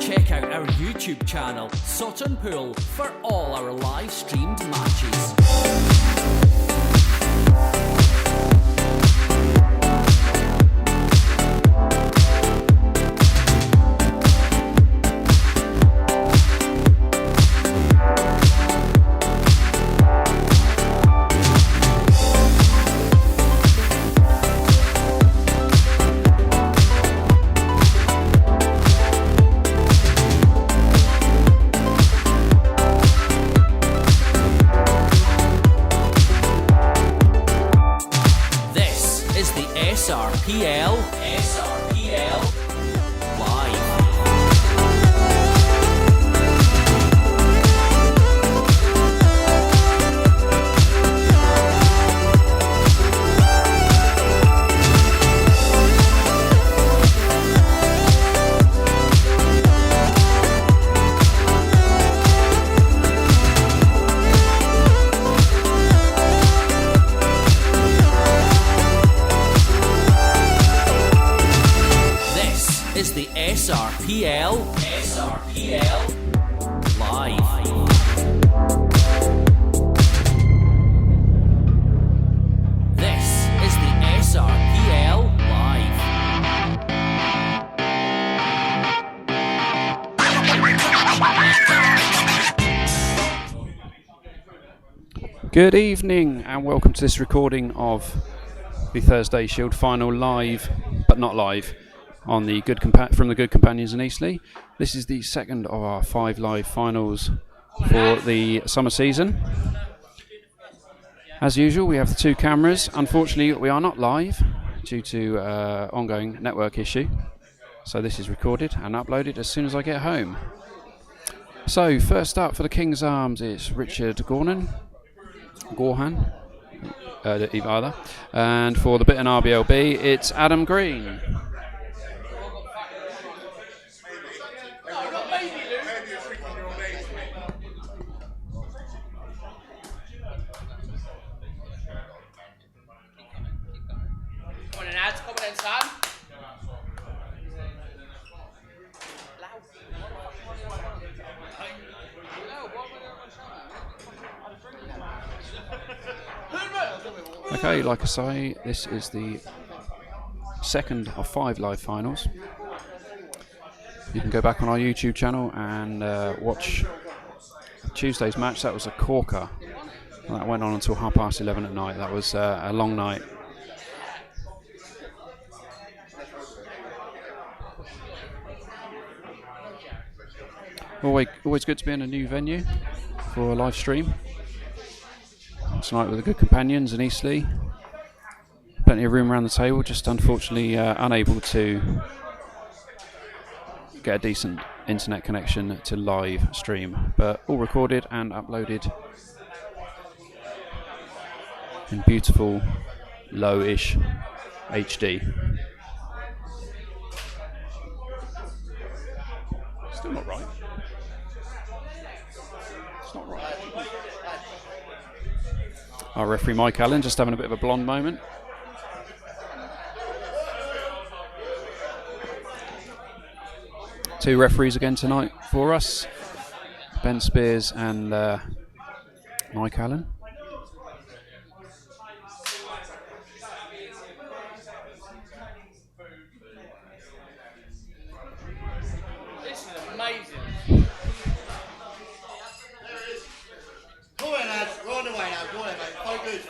check out our YouTube channel, Southampton, for all our live streamed matches. SRPL Live. Is the SRPL Live. This is the SRPL Live. Good evening and welcome to this recording of the Thursday Shield final live, but not live, on the from the Good Companions in Eastleigh. This is the second of our 5 live finals for the summer season. As usual, we have the 2 cameras. Unfortunately, we are not live due to ongoing network issue. So this is recorded and uploaded as soon as I get home. So first up for the King's Arms is Richard Gorhan, either. And for the Bitterne RBLB, it's Adam Green. Okay, like I say, this is the second of 5 live finals. You can go back on our YouTube channel and watch Tuesday's match. That was a corker. That went on until 11:30 at night. That was a long night. Always good to be in a new venue for a live stream. Tonight with the Good Companions in Eastleigh. Plenty of room around the table, just unfortunately unable to get a decent internet connection to live stream. But all recorded and uploaded in beautiful, low-ish HD. Still not right. It's not right. Our referee Mike Allen just having a bit of a blonde moment. Two referees again tonight for us, Ben Spears and Mike Allen. This is amazing. Go on, lads. We're on the way now. Go on, mate. Focus.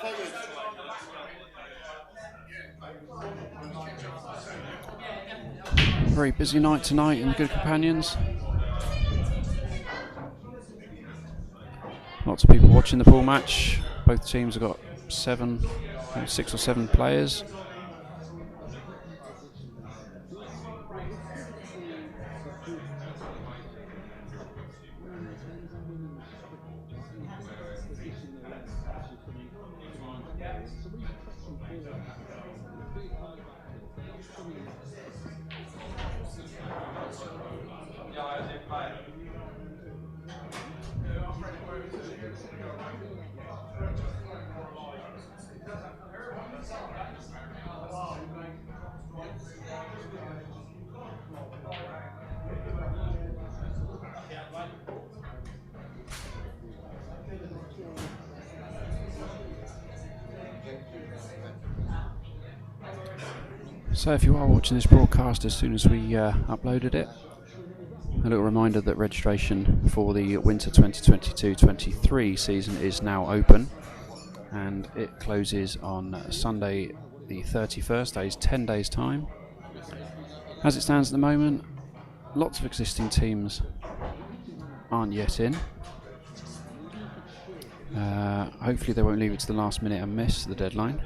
Very busy night tonight in the Good Companions. Lots of people watching the pool match. Both teams have got 6 or 7 players. So if you are watching this broadcast as soon as we uploaded it, a little reminder that registration for the winter 2022-23 season is now open, and it closes on Sunday the 31st, that is 10 days time. As it stands at the moment, lots of existing teams aren't yet in. Hopefully they won't leave it to the last minute and miss the deadline.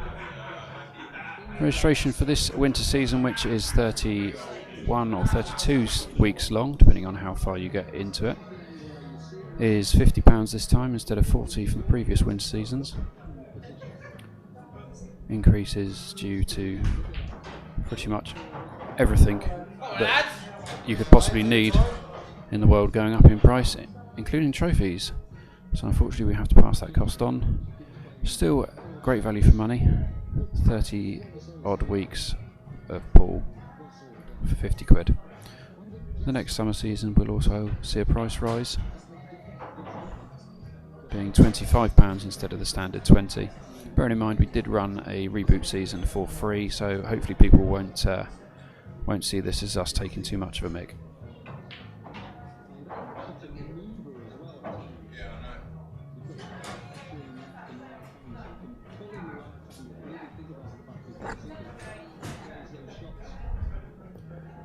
Registration for this winter season, which is 31 or 32 weeks long, depending on how far you get into it, is £50 this time instead of £40 for the previous winter seasons. Increases due to pretty much everything that you could possibly need in the world going up in price, including trophies. So unfortunately we have to pass that cost on. Still great value for money. 30 odd weeks of pool for 50 quid. The next summer season will also see a price rise, being £25 instead of the standard 20. Bearing in mind we did run a reboot season for free, so hopefully people won't see this as us taking too much of a mick.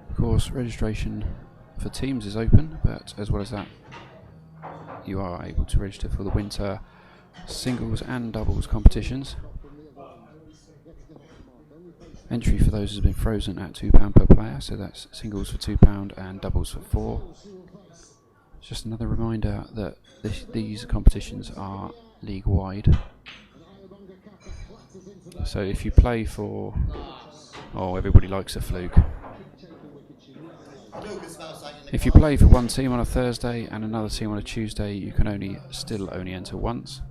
Of course, registration for teams is open, but as well as that, you are able to register for the winter singles and doubles competitions. Entry for those has been frozen at £2 per player, so that's singles for £2 and doubles for £4. Just another reminder that these competitions are league-wide. So if you play for... oh, everybody likes a fluke. If you play for one team on a Thursday and another team on a Tuesday, you can still only enter once.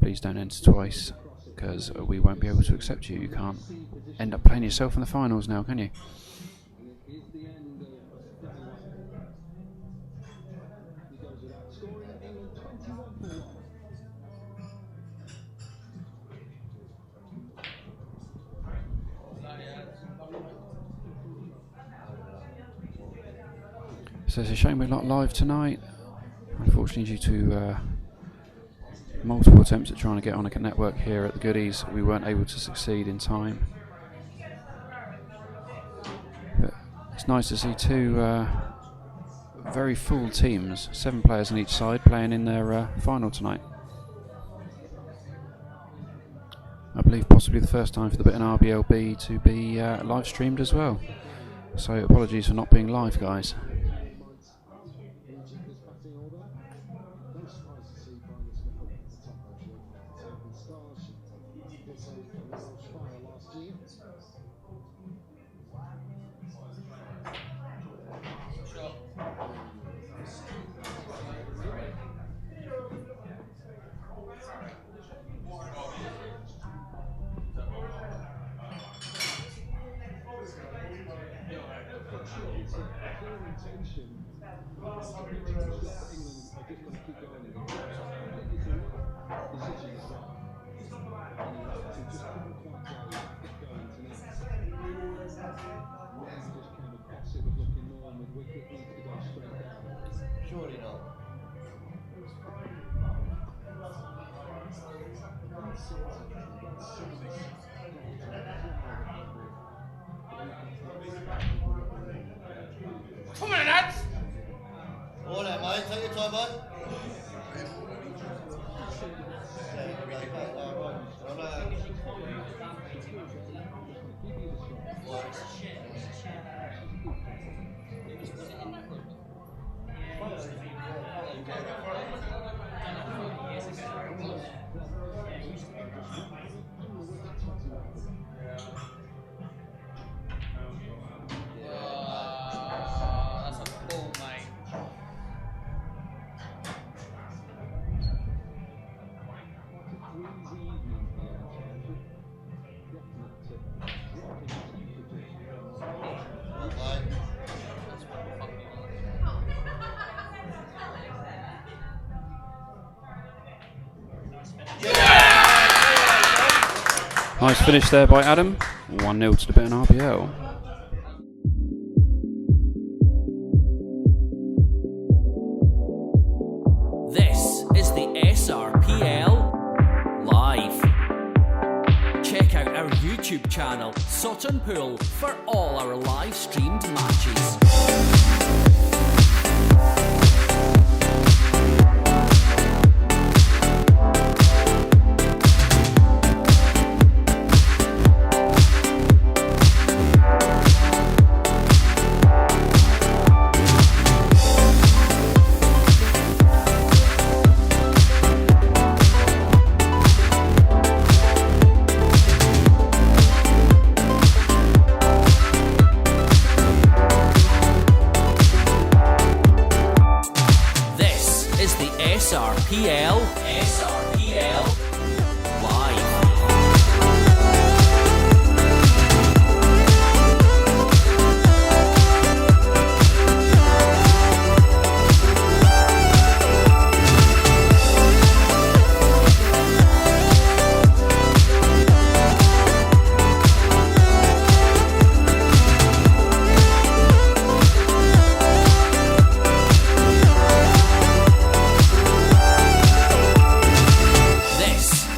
Please don't enter twice, because we won't be able to accept you. You can't end up playing yourself in the finals now, can you? So it's a shame we're not live tonight. Unfortunately, due to multiple attempts at trying to get on a network here at the Goodies, we weren't able to succeed in time. But it's nice to see two very full teams, 7 players on each side, playing in their final tonight. I believe possibly the first time for the Bitterne RBLB to be live streamed as well. So apologies for not being live, guys. Surely not. Come on, lads! All right, mate. Take your time, bud. That's a ball, mate. Nice finish there by Adam. 1-0 to the Bitterne RBL. SRPL Live. Check out our YouTube channel, Southampton, for all our live streamed matches. SRPL Live.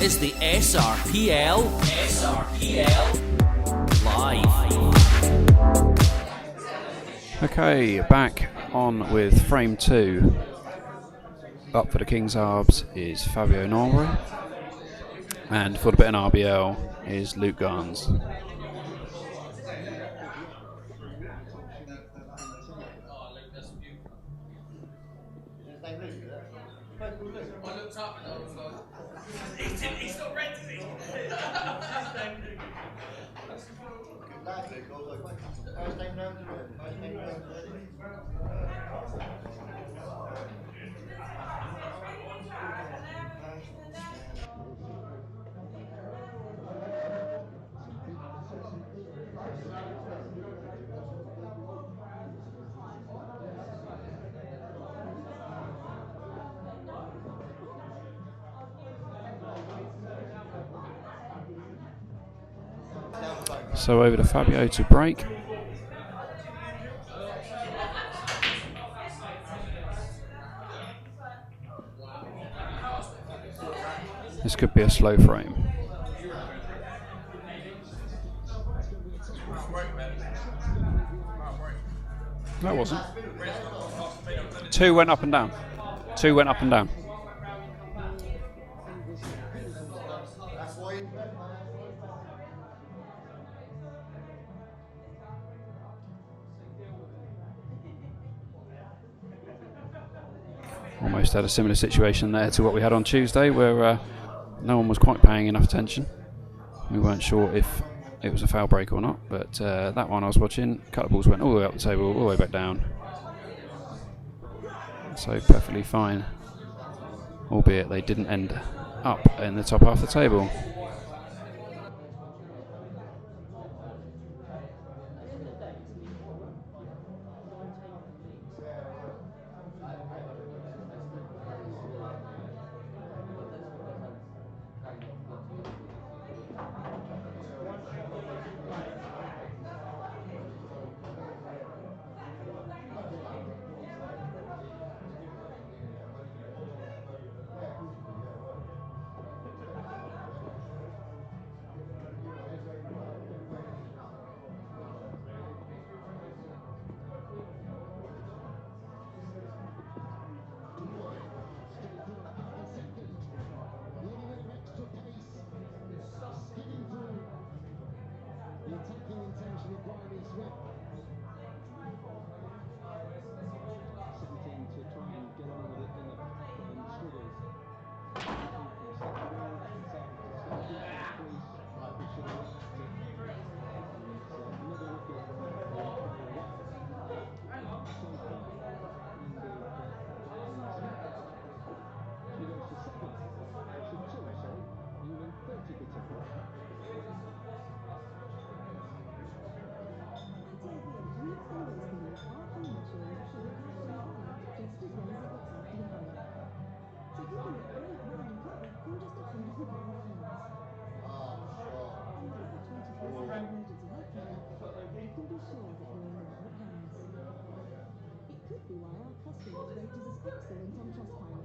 Is the SRPL Live. Okay, back on with frame 2. Up for the King's Arbs is Fabio Norbury, and for the Bitterne RBL is Luke Garns. He's not ready. So over to Fabio to break. This could be a slow frame. That wasn't. 2 went up and down. 2 went up and down. Almost had a similar situation there to what we had on Tuesday, where no one was quite paying enough attention. We weren't sure if it was a foul break or not, but that one I was watching, a couple of balls went all the way up the table, all the way back down. So perfectly fine, albeit they didn't end up in the top half of the table. It could be why our customers rate us as excellent on Trustpilot.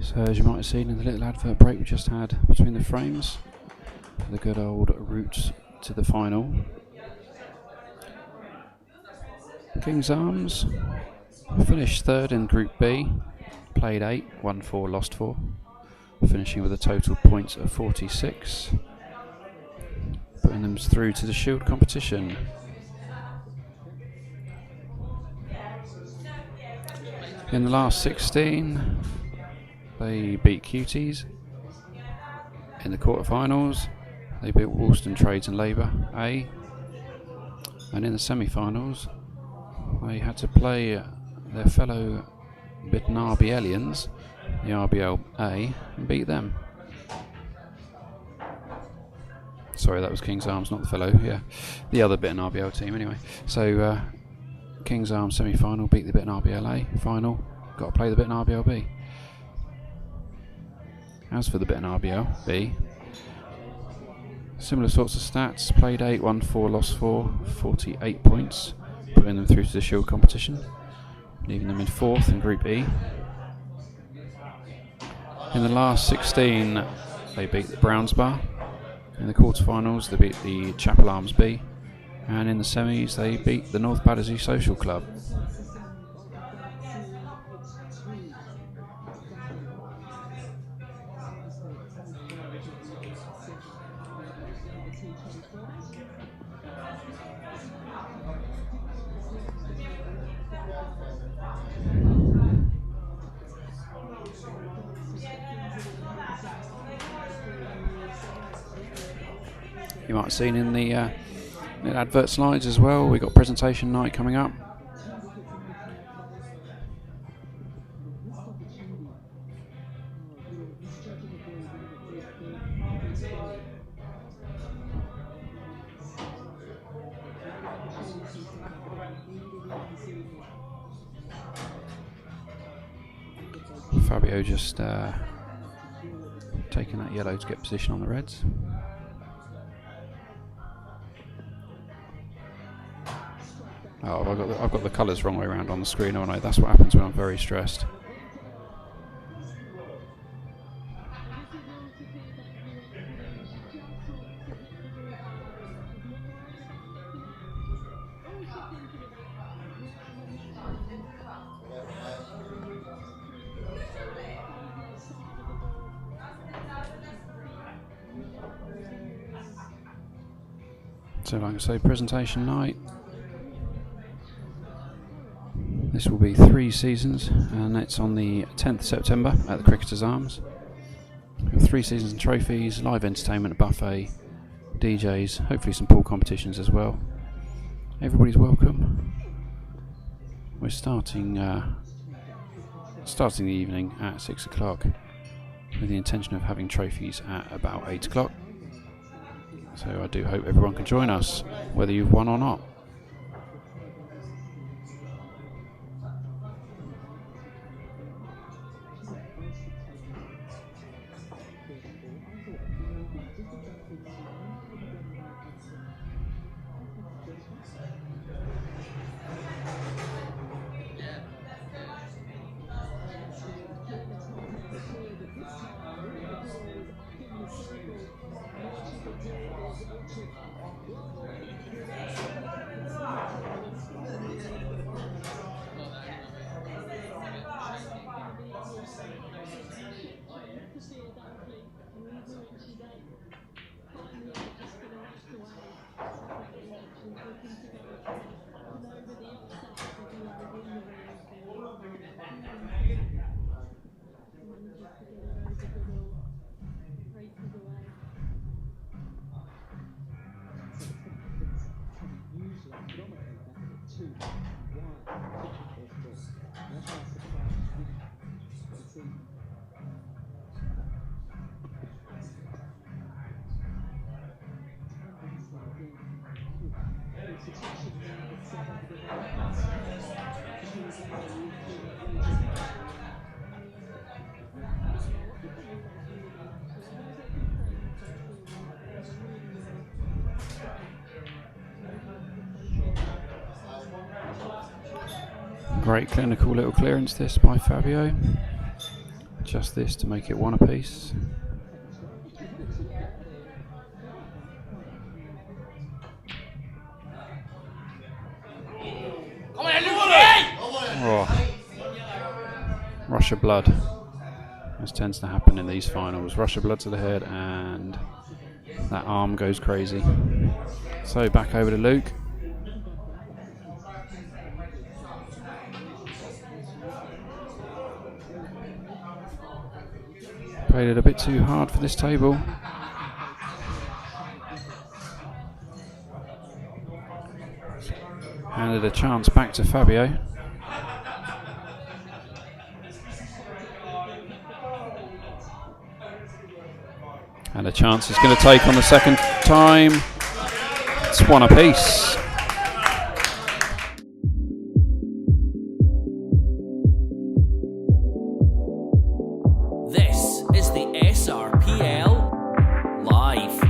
So as you might have seen in the little advert break we just had between the frames, the good old route to the final. King's Arms finished third in Group B, played 8, won 4, lost 4, finishing with a total points of 46, putting them through to the Shield competition. In the last 16, they beat Cuties. In the quarterfinals, they beat Woolston Trades and Labour A. And in the semi-finals, they had to play their fellow Bitterne RBLians, the RBL A, and beat them. Sorry, that was King's Arms, not the fellow. Yeah, the other Bitterne RBL team. Anyway, so King's Arms semi-final beat the Bitterne RBL A. Final, got to play the Bitterne RBL B. As for the Bitterne RBL B, similar sorts of stats, played 8, won 4, lost 4, 48 points, putting them through to the Shield competition, leaving them in 4th in Group E. In the last 16, they beat the Browns Bar. In the quarterfinals, they beat the Chapel Arms B. And in the semis, they beat the North Battersea Social Club. You might have seen in the advert slides as well, we got presentation night coming up. Fabio just taking that yellow to get position on the reds. Oh, I've got the colours wrong way around on the screen, haven't I? That's what happens when I'm very stressed. So like I say, presentation night. This will be 3 seasons, and it's on the 10th September at the Cricketers Arms. 3 seasons and trophies, live entertainment, buffet, DJs, hopefully some pool competitions as well. Everybody's welcome. We're starting the evening at 6 o'clock with the intention of having trophies at about 8 o'clock. So I do hope everyone can join us, whether you've won or not. Great clinical little clearance this by Fabio. Just this to make it one apiece. Oh. Rush of blood. This tends to happen in these finals. Rush of blood to the head and that arm goes crazy. So back over to Luke. Played it a bit too hard for this table. Handed a chance back to Fabio. And a chance he's going to take on the second time. It's one apiece. This is the SRPL Live.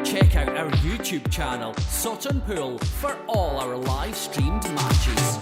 Check out our YouTube channel, Sutton Pool, for all our live streamed matches.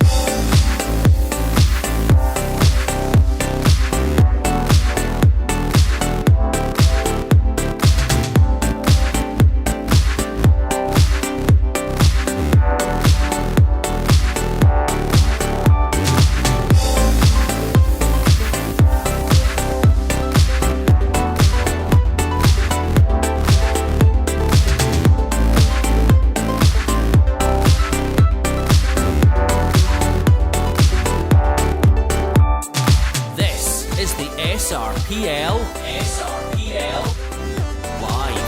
SRPL Live.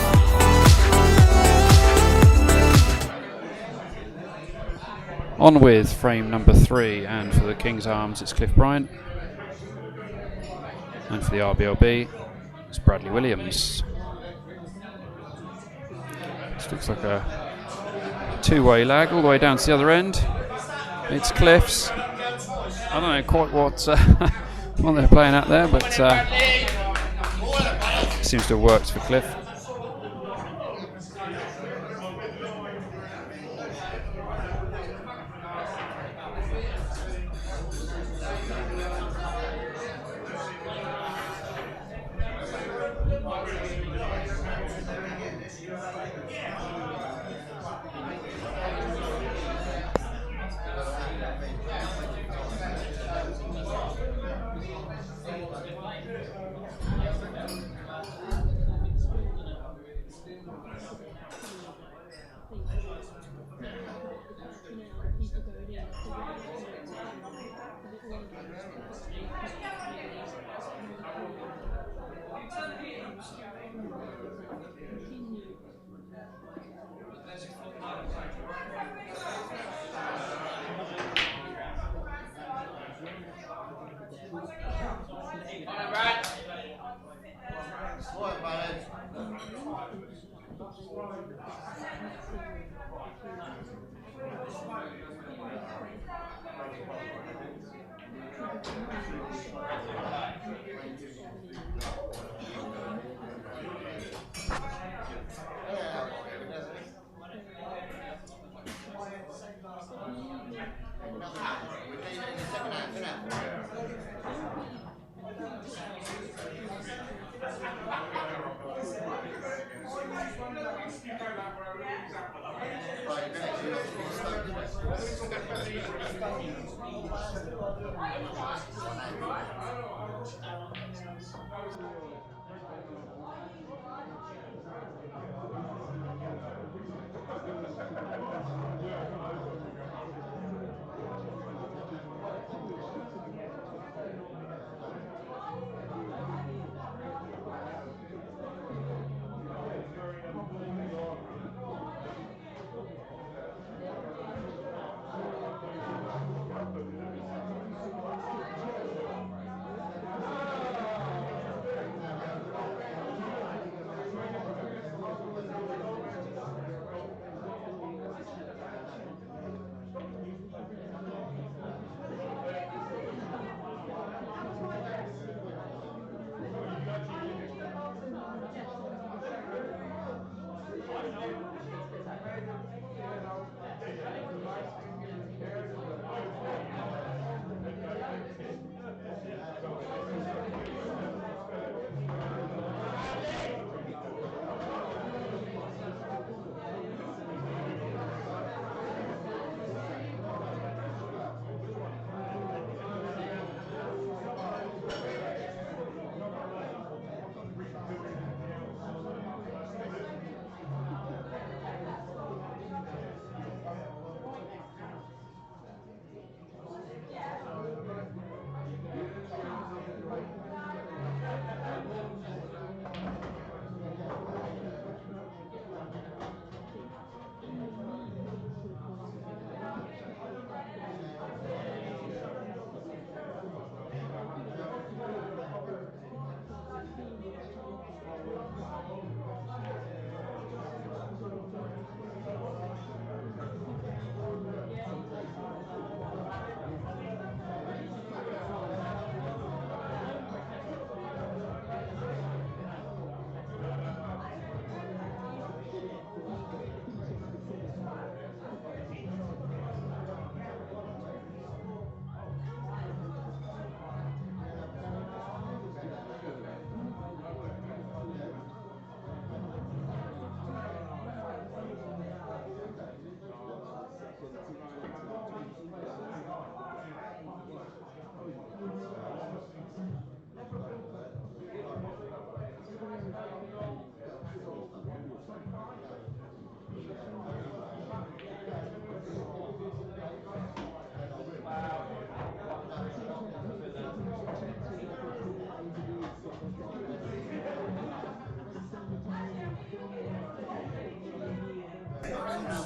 On with frame number 3, and for the King's Arms it's Cliff Bryant, and for the RBLB it's Bradley Williams. This looks like a two-way lag all the way down to the other end. It's Cliff's. I don't know quite what they're playing at there, but seems to have worked for Cliff.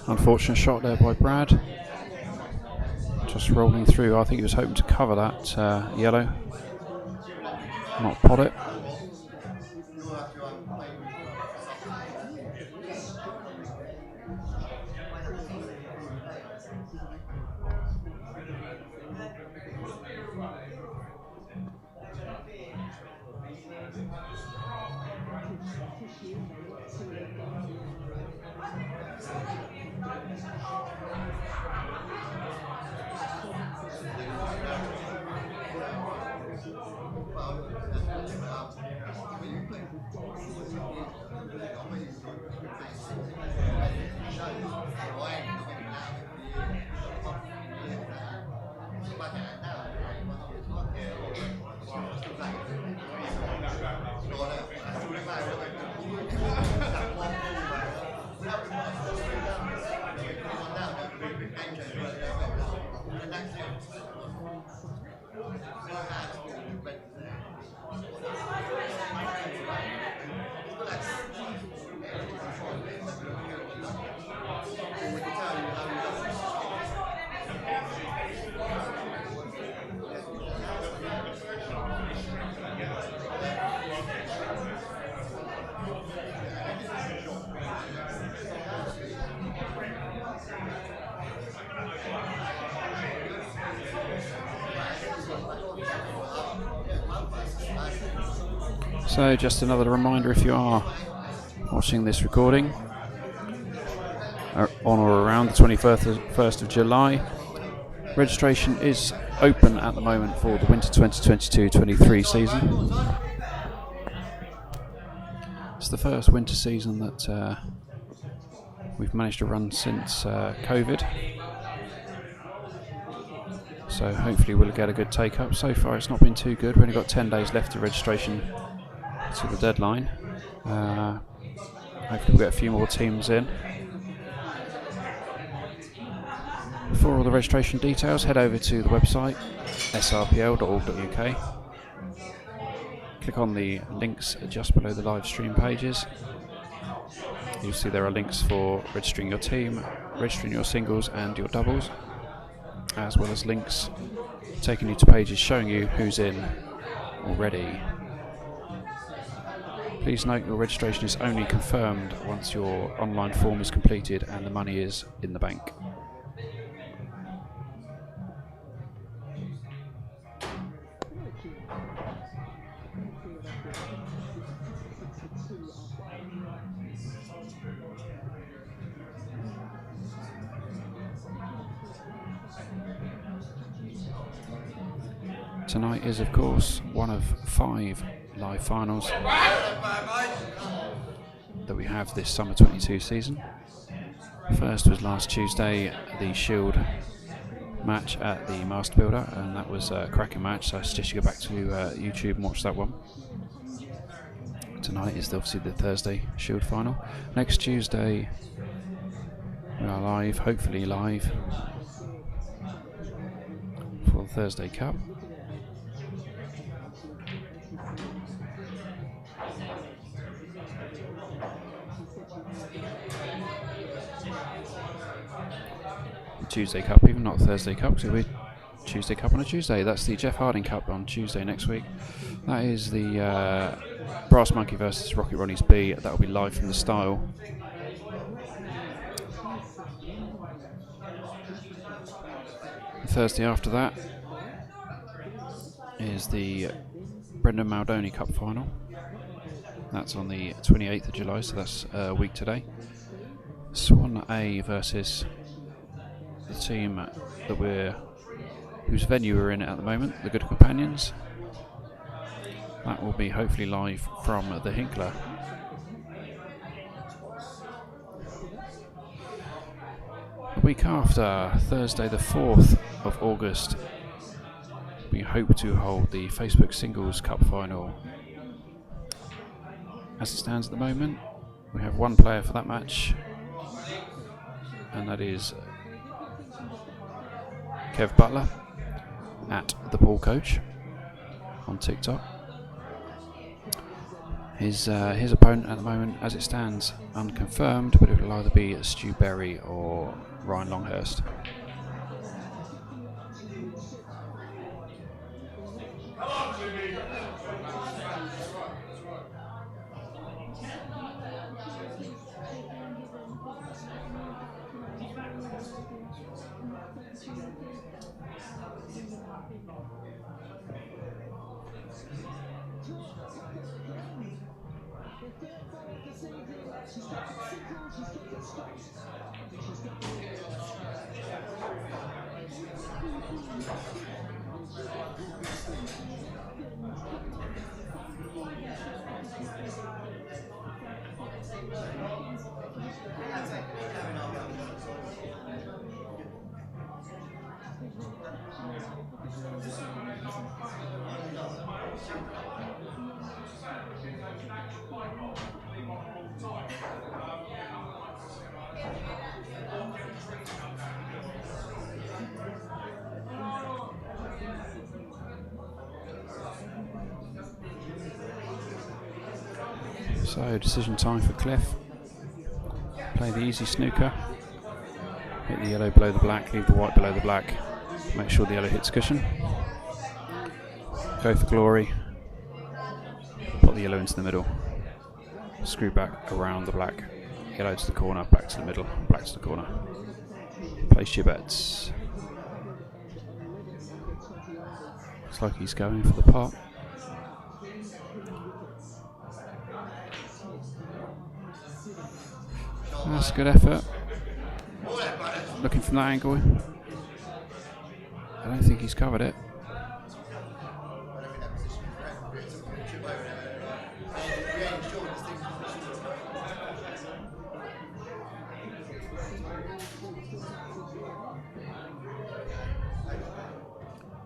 Unfortunate shot there by Brad. Just rolling through. I think he was hoping to cover that yellow, not pot it. So just another reminder, if you are watching this recording on or around the 21st of July, registration is open at the moment for the winter 2022-23 season. It's the first winter season that we've managed to run since COVID, so hopefully we'll get a good take up. So far it's not been too good. We've only got 10 days left of registration to the deadline. Hopefully we'll get a few more teams in. For all the registration details, head over to the website srpl.org.uk. Click on the links just below the live stream pages. You'll see there are links for registering your team, registering your singles and your doubles, as well as links taking you to pages showing you who's in already. Please note your registration is only confirmed once your online form is completed and the money is in the bank. Tonight is, of course, one of 5 live finals that we have this summer 22 season. First was last Tuesday, the Shield match at the Master Builder, and that was a cracking match, so I suggest you go back to YouTube and watch that one. Tonight is obviously the Thursday Shield final. Next Tuesday we are live, hopefully live, for the Thursday Cup. Tuesday Cup, even not Thursday Cup, because it'll be Tuesday Cup on a Tuesday. That's the Jeff Harding Cup on Tuesday next week. That is the Brass Monkey versus Rocket Ronnie's B. That will be live from the Style. The Thursday after that is the Brendan Maldoni Cup final. That's on the 28th of July, so that's a week today. Swan A versus the team that whose venue we're in at the moment, the Good Companions. That will be hopefully live from the Hinkler. The week after, Thursday the 4th of August, we hope to hold the Facebook Singles Cup final. As it stands at the moment, we have one player for that match, and that is Kev Butler at the Ball Coach on TikTok. His opponent at the moment, as it stands, unconfirmed, but it will either be Stu Berry or Ryan Longhurst. So decision time for Cliff. Play the easy snooker. Hit the yellow below the black, leave the white below the black. Make sure the yellow hits cushion. Go for glory. Put the yellow into the middle. Screw back around the black. Yellow to the corner, back to the middle, black to the corner. Place your bets. Looks like he's going for the pot. That's a good effort. Looking from that angle. I don't think he's covered it.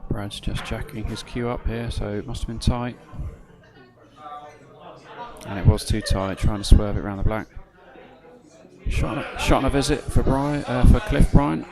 Brad's just jacking his cue up here, so it must have been tight. And it was too tight, trying to swerve it around the black. Shot on a visit for Cliff Bryant.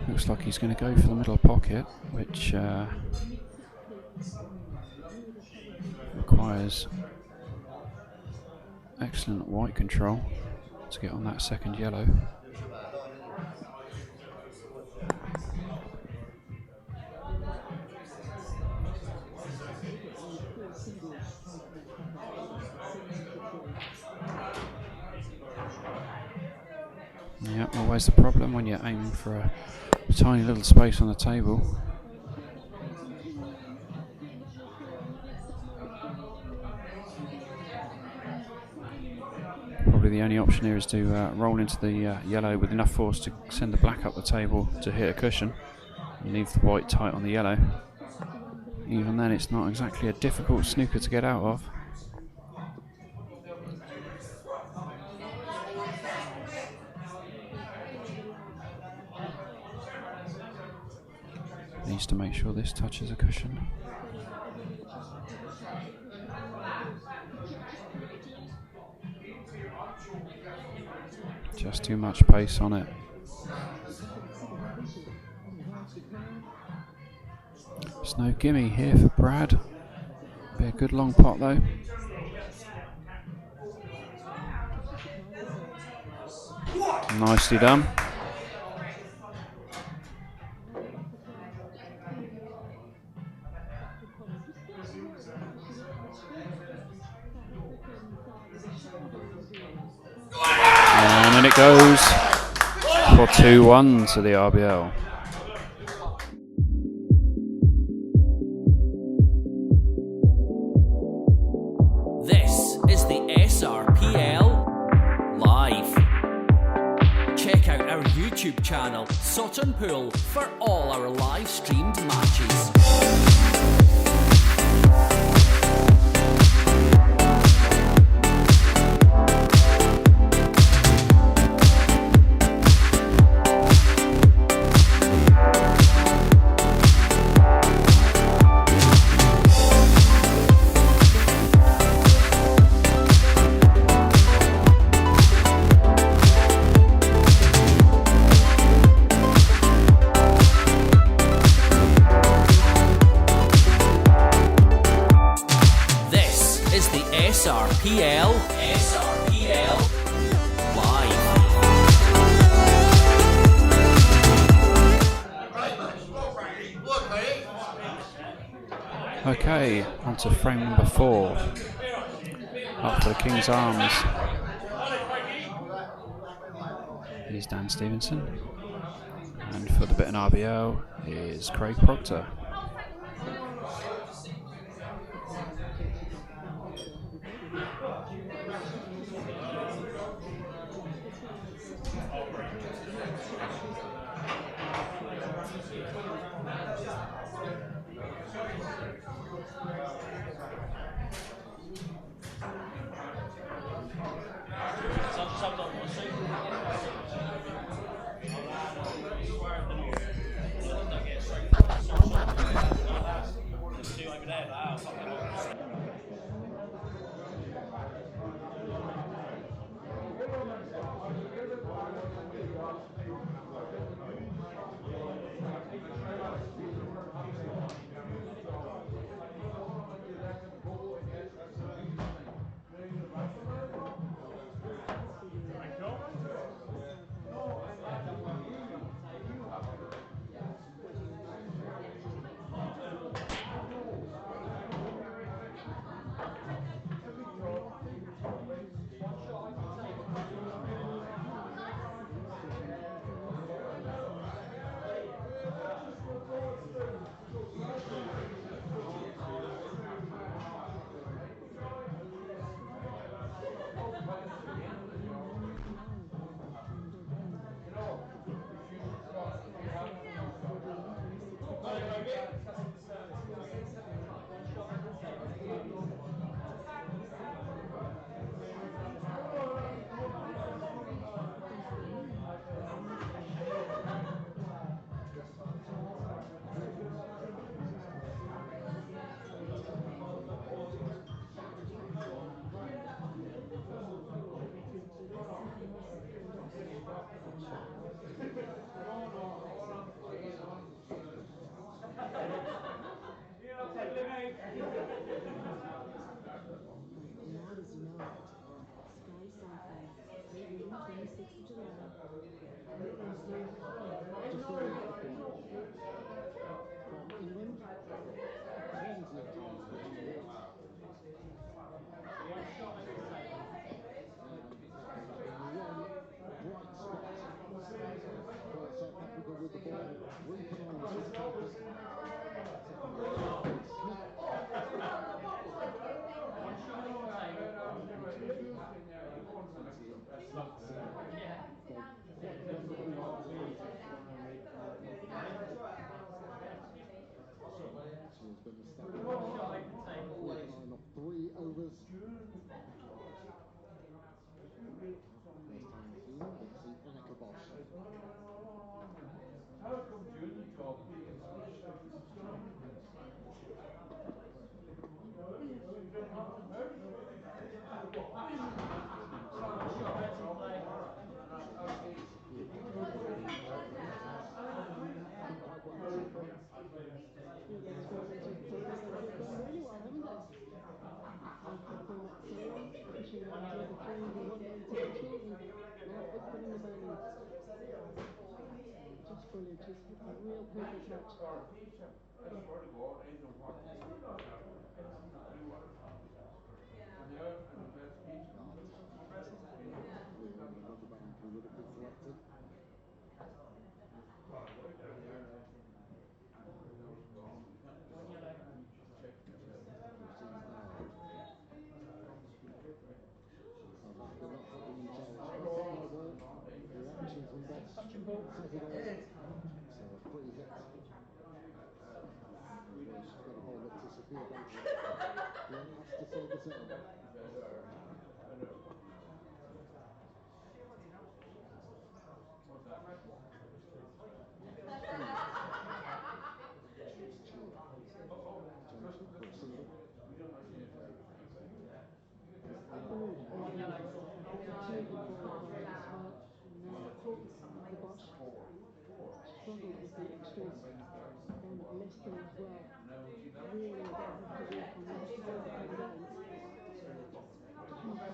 Looks like he's going to go for the middle pocket, which requires excellent white control to get on that second yellow. Yeah, always the problem when you're aiming for a tiny little space on the table. Probably the only option here is to roll into the yellow with enough force to send the black up the table to hit a cushion and leave the white tight on the yellow. Even then, it's not exactly a difficult snooker to get out of. Needs to make sure this touches a cushion. Just too much pace on it. There's no gimme here for Brad. Be a good long pot though. Nicely done. And it goes for 2-1 to the RBL. This is the SRPL Live. Check out our YouTube channel, Sutton Pool, for all our live streamed matches. SRPL Live. Okay, on to frame number 4. Up for the King's Arms is Dan Stevenson. And for the Bitterne RBL is Craig Proctor.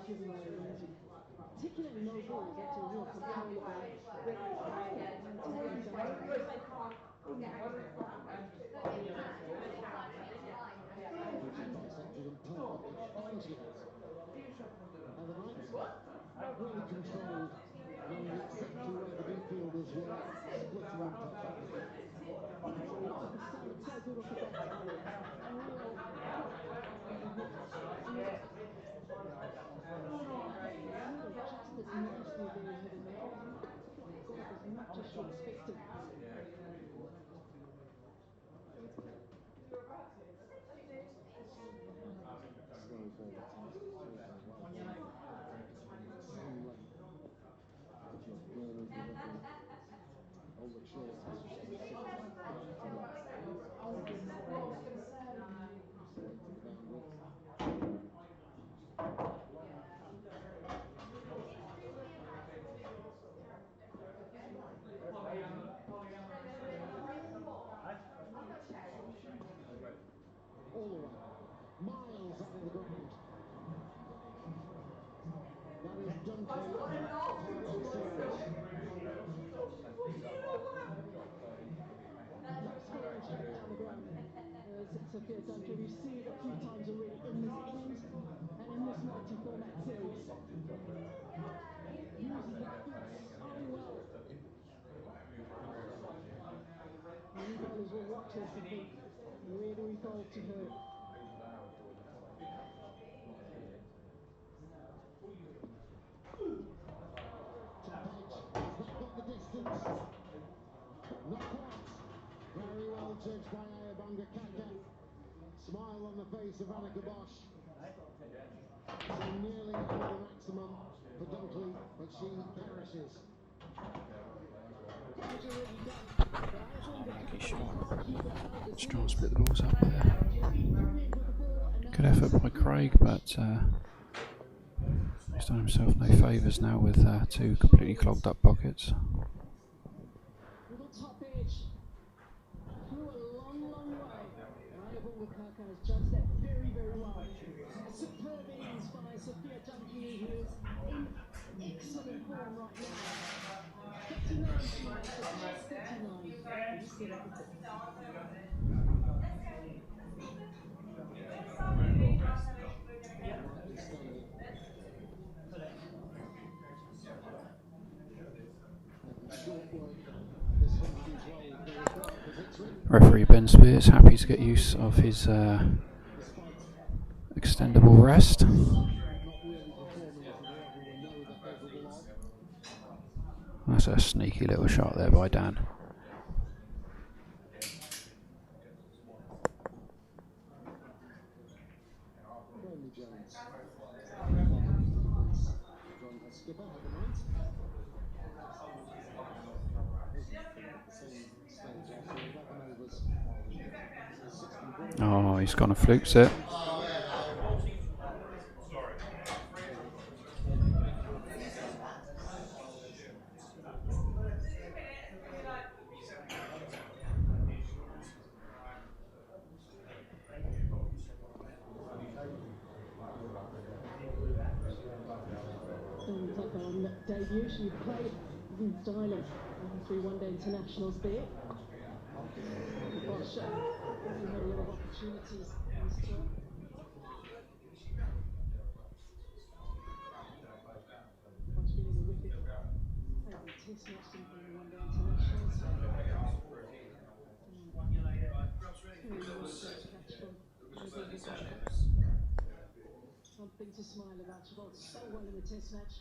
Particularly no balls, that's a real control about it. Really controlled, and exactly where the midfielders were splitting them perfectly. Slow ball attempt, well done. Same length. Brilliant delivery. Ulrich Short has just been sitting back to the boundary. All the way. Miles out of the ground. That is Dunkley parting swords. Down the ground. Sophia Dunkley, we've seen it a few times already in this innings and in this multi-format series. Uses her feet so well. Many bowlers will watch this and think, where do we bowl to her? Has that got the distance? Not quite. Very well judged by Ayabanga Kaka. Smile on the face of Annika Bosch. So nearly over the maximum for Dunkley, but she perishes. Unlucky shot. Just trying to split the balls up there. Good effort by Craig, but he's done himself no favours now with two completely clogged up pockets. Little top edge. Through a long, long way. Ayabanga Kaka has judged that very, very well. A superb innings by Sophia Dunkley, who is in excellent form right now. 59 she makes, just 59. Just get up with it. Referee Ben Spears happy to get use of his extendable rest. That's a sneaky little shot there by Dan. Oh, he's gone and flukes it. On debut, she played in Thailand, 3 one-day internationals there. Bosch had a lot of opportunities in this tour. Bosch getting a wicket, played in test match in the one-day internationals. Something to smile about. She bowled so well in the test match.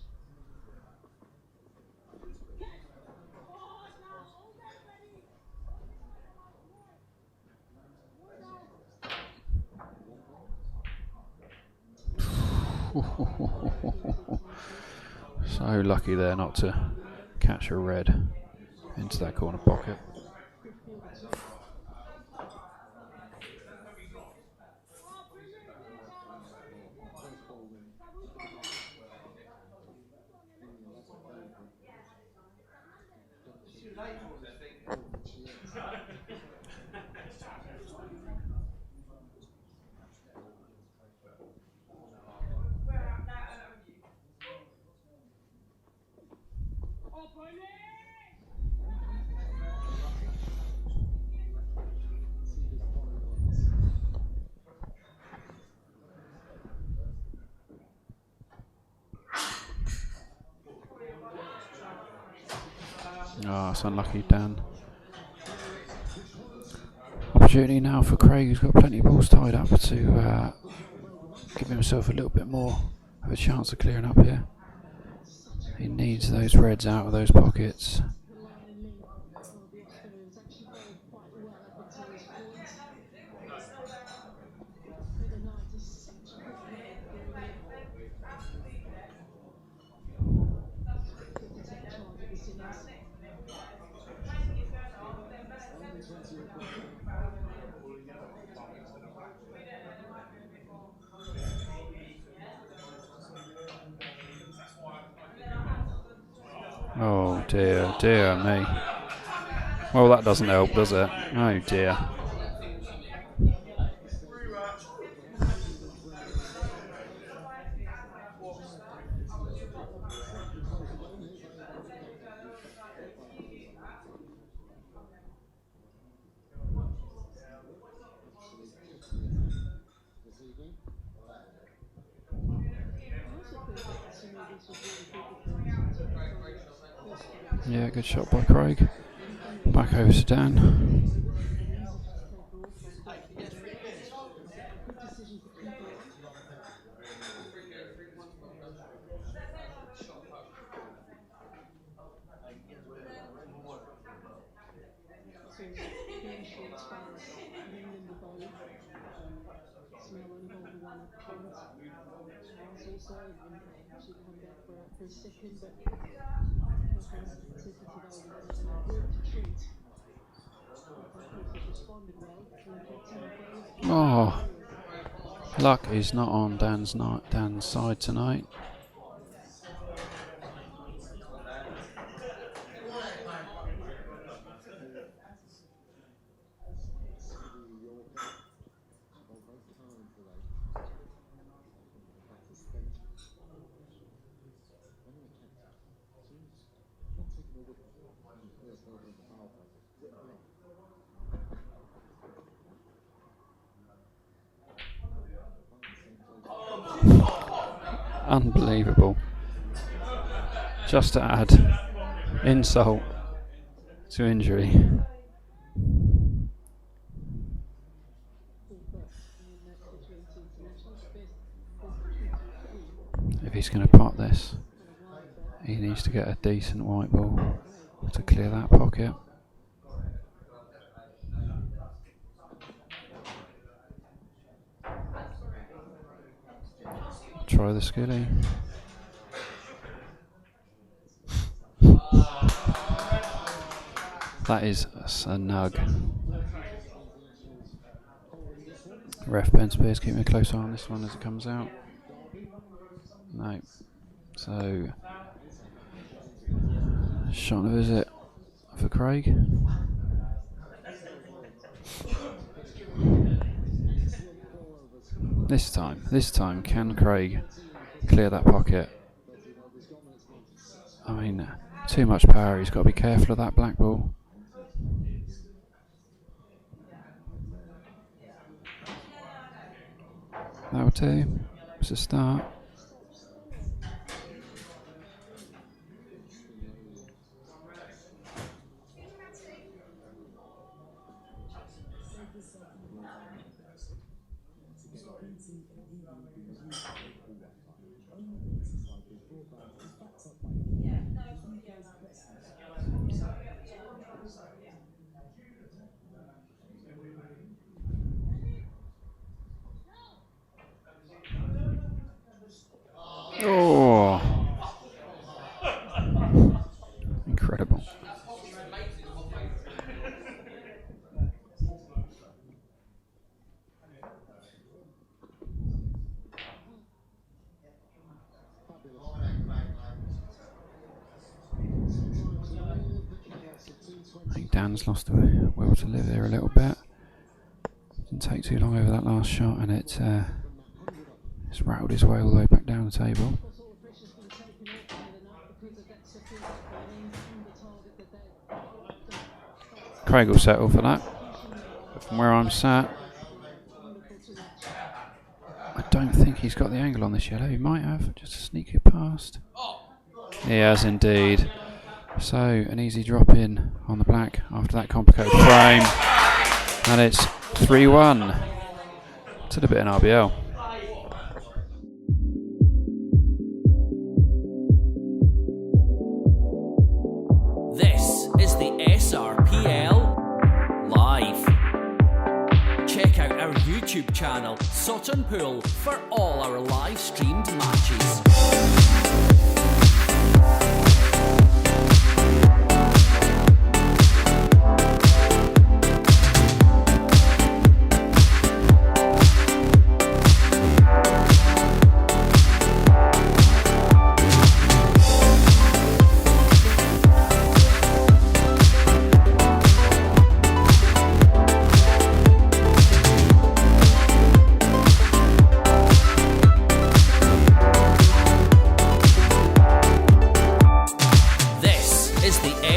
So lucky there not to catch a red into that corner pocket. Oh, it's unlucky, Dan. Opportunity now for Craig, who's got plenty of balls tied up, to give himself a little bit more of a chance of clearing up here. He needs those reds out of those pockets. Oh dear, dear me. Well, that doesn't help, does it? Oh dear. Yeah, good shot by Craig. Back over to Dan. Oh, luck is not on Dan's side tonight. Unbelievable. Just to add insult to injury. If he's going to pot this, he needs to get a decent white ball to clear that pocket. Try the skilly. That is a nug. Ref Ben Spears keeping a close eye on this one as it comes out. No. So, shot on a visit for Craig. This time, can Craig clear that pocket? I mean, too much power. He's got to be careful of that black ball. That'll do. It's a start. Oh, incredible. I think Dan's lost the will to live there a little bit. Didn't take too long over that last shot, and it's rattled his way all the way back down the table. Craig will settle for that. But from where I'm sat, I don't think he's got the angle on this yellow. He might have, just to sneak it past. He has indeed. So an easy drop in on the black after that complicated frame. And it's 3-1 to the Bitterne RBL. This is the SRPL Live. Check out our YouTube channel, Sutton Pool, for all our live streamed matches.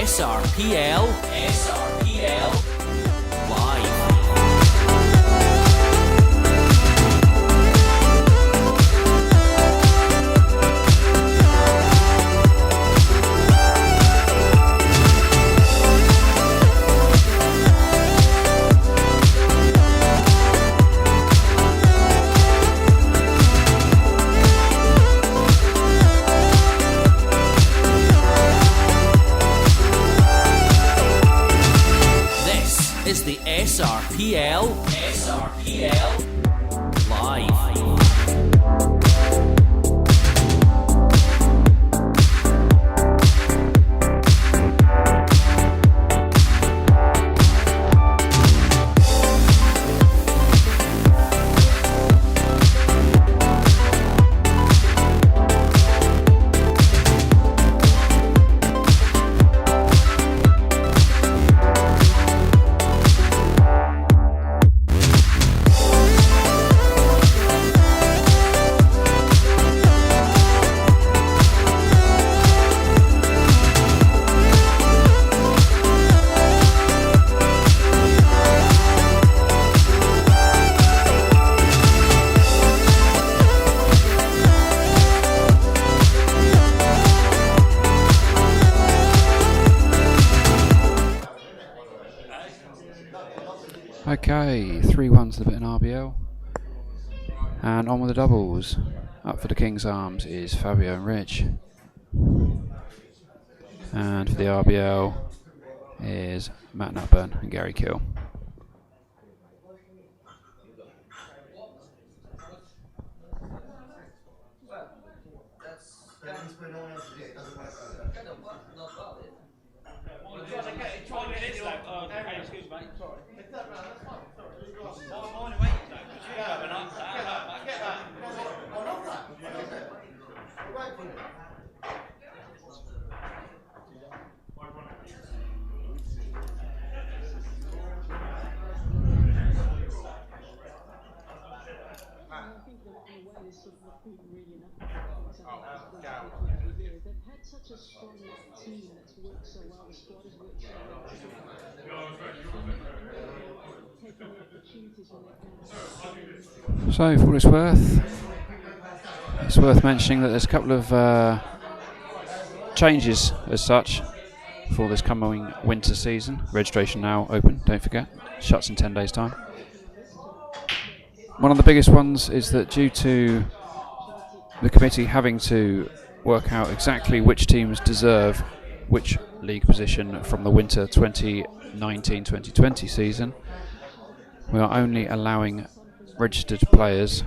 SRPL Live. Is the SRPL Live. Okay, 3-1 to the Bitterne RBL. And on with the doubles. Up for the King's Arms is Fabio and Rich. And for the RBL is Matt Nutburn and Gary Kill. They've had such a strong team that's worked so well. The squad has worked so well. Taking the opportunities when they can. So, for what it's worth mentioning that there's a couple of changes as such for this coming winter season. Registration now open, don't forget. Shuts in 10 days' time. One of the biggest ones is that due to the committee having to work out exactly which teams deserve which league position from the winter 2019-2020 season, we are only allowing registered players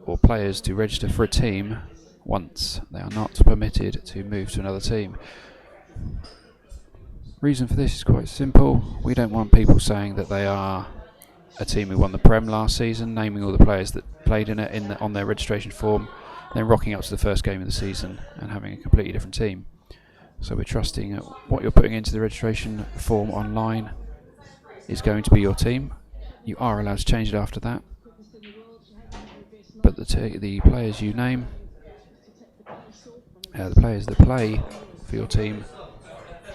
or players to register for a team once. They are not permitted to move to another team. Reason for this is quite simple. We don't want people saying that they are a team who won the Prem last season, naming all the players that played in it on their registration form, then rocking up to the first game of the season and having a completely different team. So we're trusting that what you're putting into the registration form online is going to be your team. You are allowed to change it after that, but the players you name, the players that play for your team,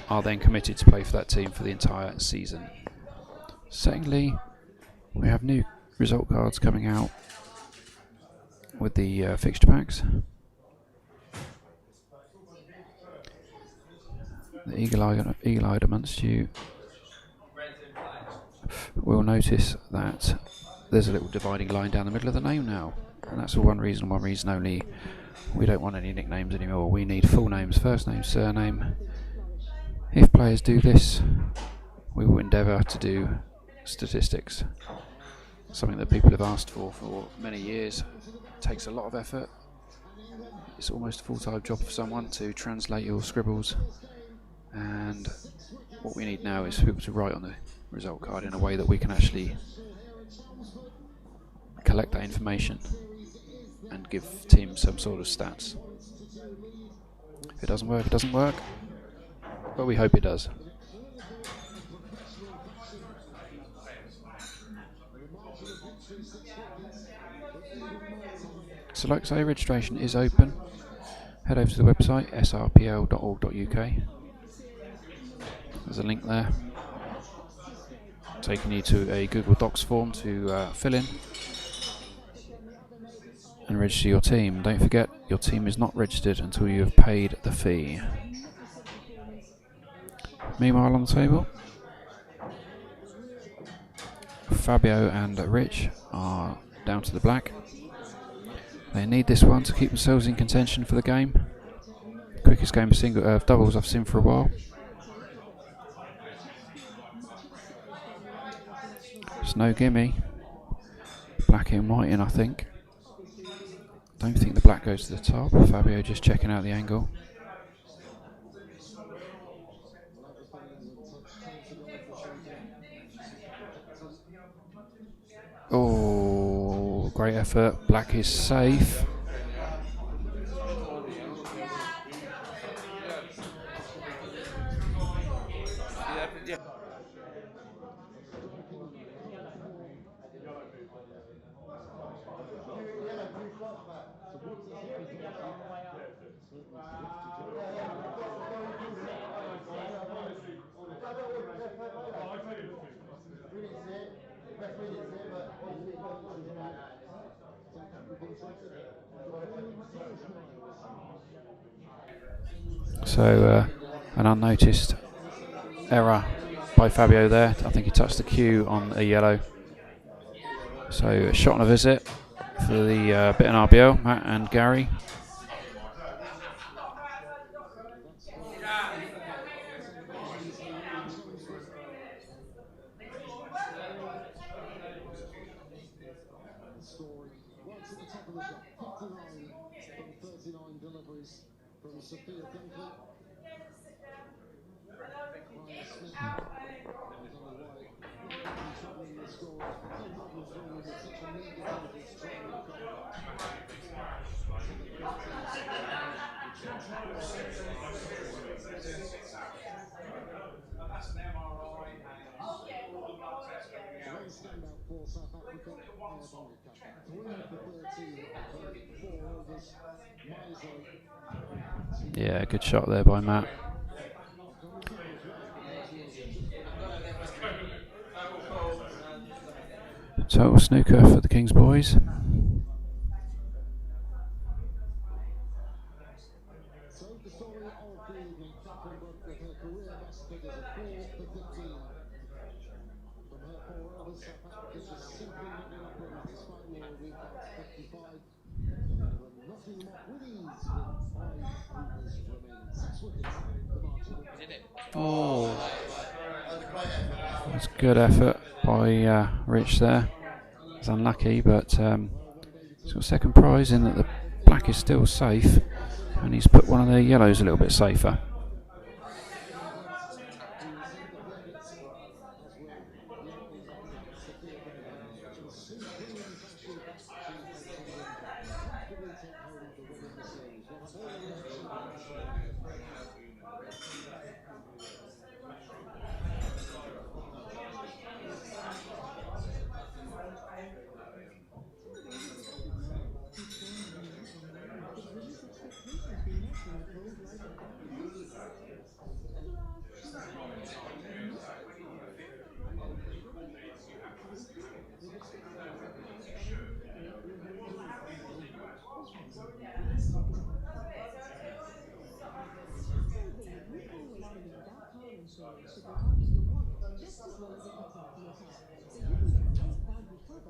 are then committed to play for that team for the entire season. Secondly, we have new result cards coming out with the fixture packs. The eagle-eyed amongst you will notice that there's a little dividing line down the middle of the name now, and that's for one reason only. We don't want any nicknames anymore. We need full names, first name, surname. If players do this, we will endeavour to do statistics. Something that people have asked for many years. It takes a lot of effort. It's almost a full-time job for someone to translate your scribbles, and what we need now is for people to write on the result card in a way that we can actually collect that information and give teams some sort of stats. If it doesn't work, it doesn't work, but we hope it does. So like I say, registration is open. Head over to the website srpl.org.uk. There's a link there taking you to a Google Docs form to fill in and register your team. Don't forget, your team is not registered until you have paid the fee. Meanwhile, on the table, Fabio and Rich are down to the black. They need this one to keep themselves in contention for the game. Quickest game of doubles I've seen for a while. It's no gimme. Black in, white in, I think. Don't think the black goes to the top. Fabio just checking out the angle. Oh, great effort. Black is safe. So an unnoticed error by Fabio there. I think he touched the cue on a yellow. So a shot on a visit for the Bitterne RBL, Matt and Gary. Yeah, good shot there by Matt. Total snooker for the Kings boys. Oh, that's good effort by Rich there. It's unlucky, but he's got second prize in that the black is still safe, and he's put one of the yellows a little bit safer.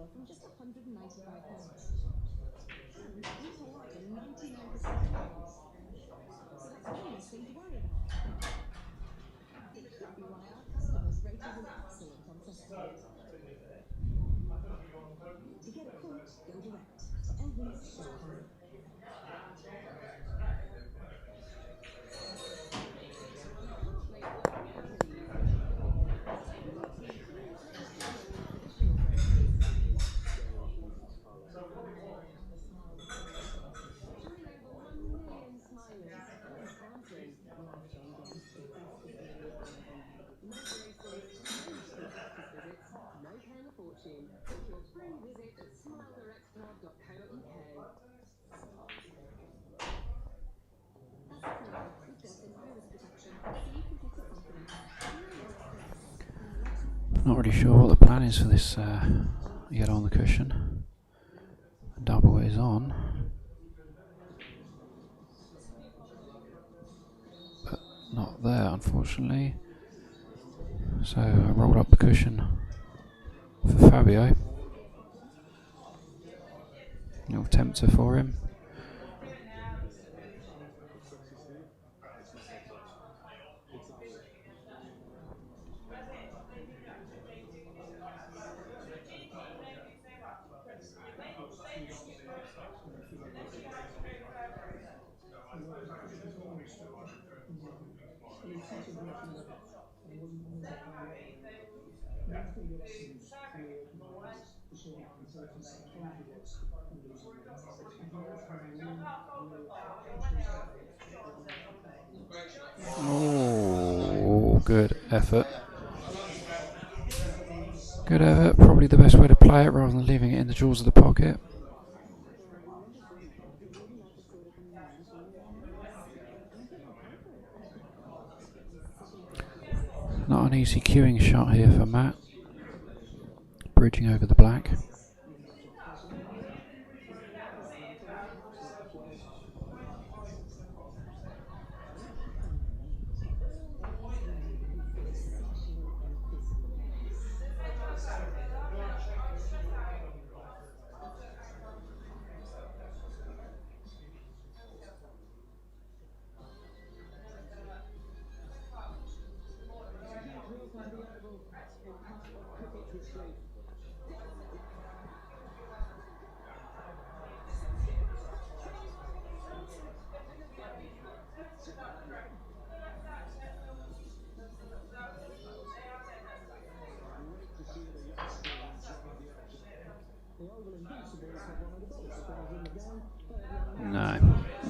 retail from just £195. Retail up to 99% pounds. So that's one less thing to worry about. It could be why our customers rated them excellent on Tesco. To get a quote, go direct to Elvis.com. Not really sure what the plan is for this yellow on the cushion. Double is on, but not there unfortunately. So I rolled up the cushion for Fabio. Little tempter for him. Oh, good effort. Good effort. Probably the best way to play it rather than leaving it in the jaws of the pocket. Not an easy cueing shot here for Matt. Bridging over the black.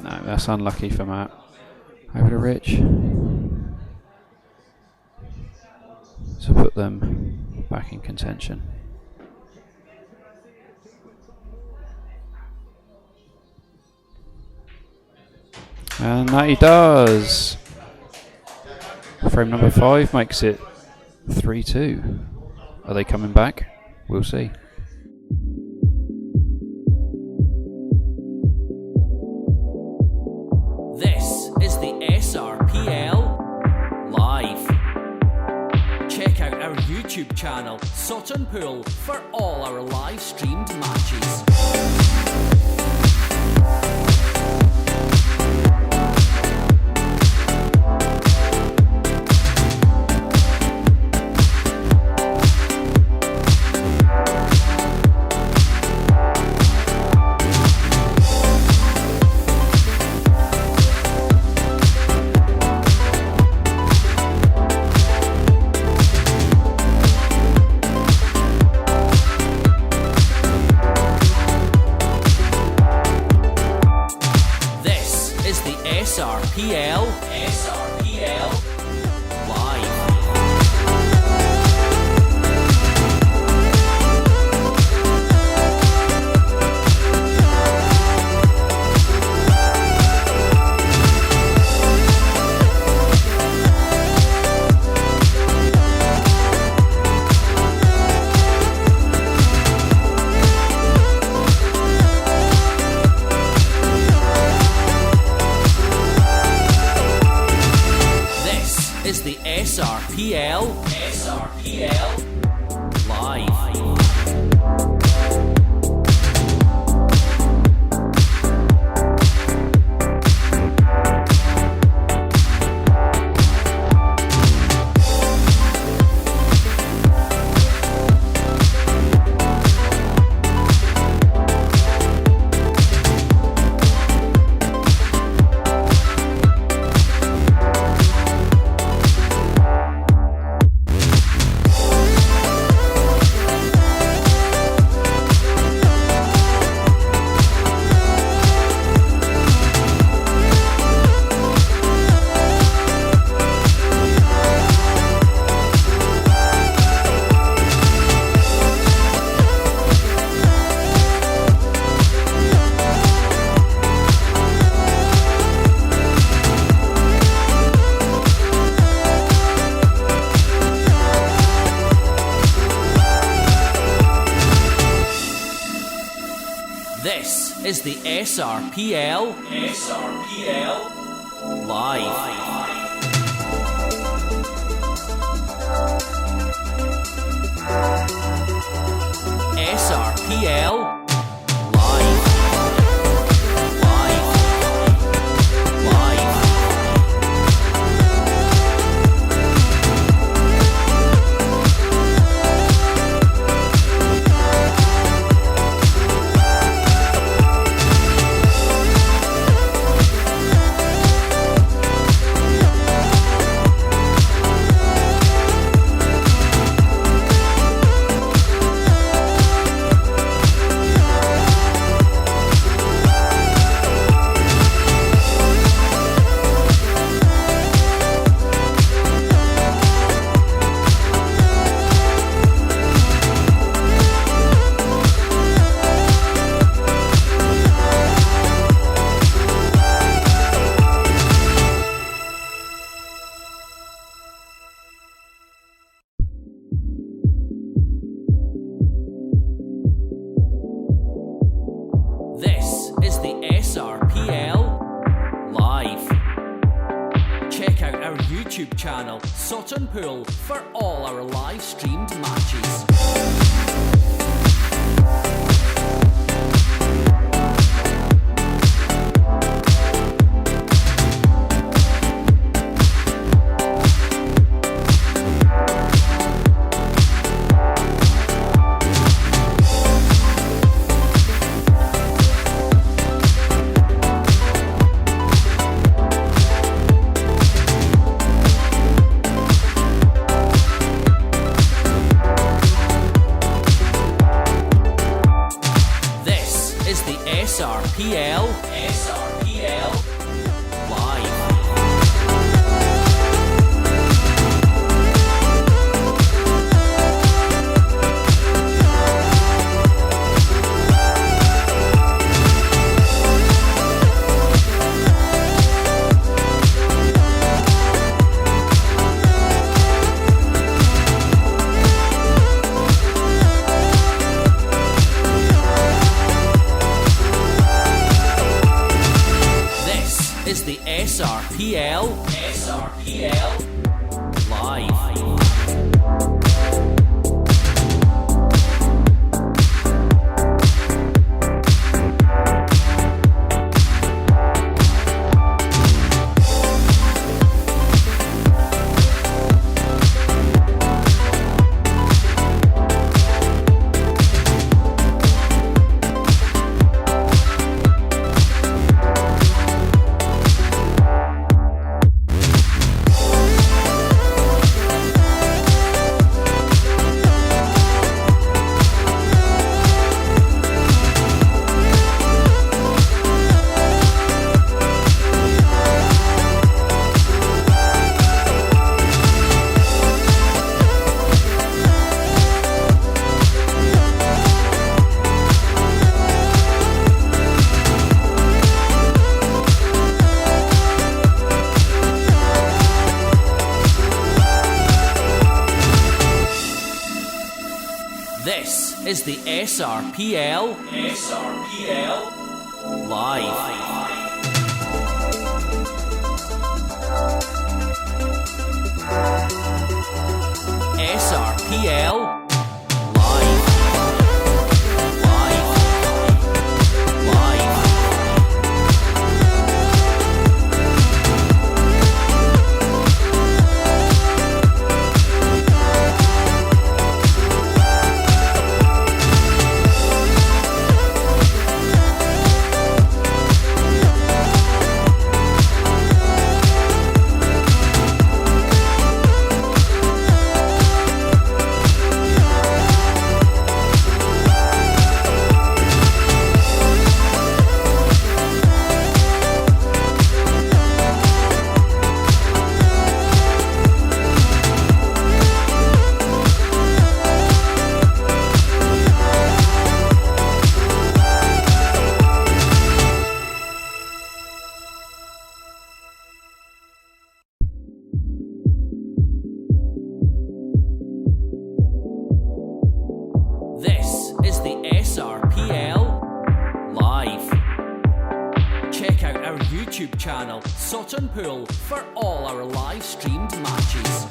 No, that's unlucky for Matt. Over to Rich to put them back in contention. And that he does. Frame number 5 makes it 3-2. Are they coming back? We'll see. This is the SRPL Live. Check out our YouTube channel, Sutton Pool, for all our live streamed matches. SRPL Live. This is the SRPL Live. SRPL Live. Live. Live. This is the SRPL Live. Check out our YouTube channel, Sutton Pool, for all our live streamed matches. Is the SRPL Live. Is the SRPL Live. This is the SRPL Live. SRPL Live. Live. Live. YouTube channel, Sutton Pool, for all our live streamed matches.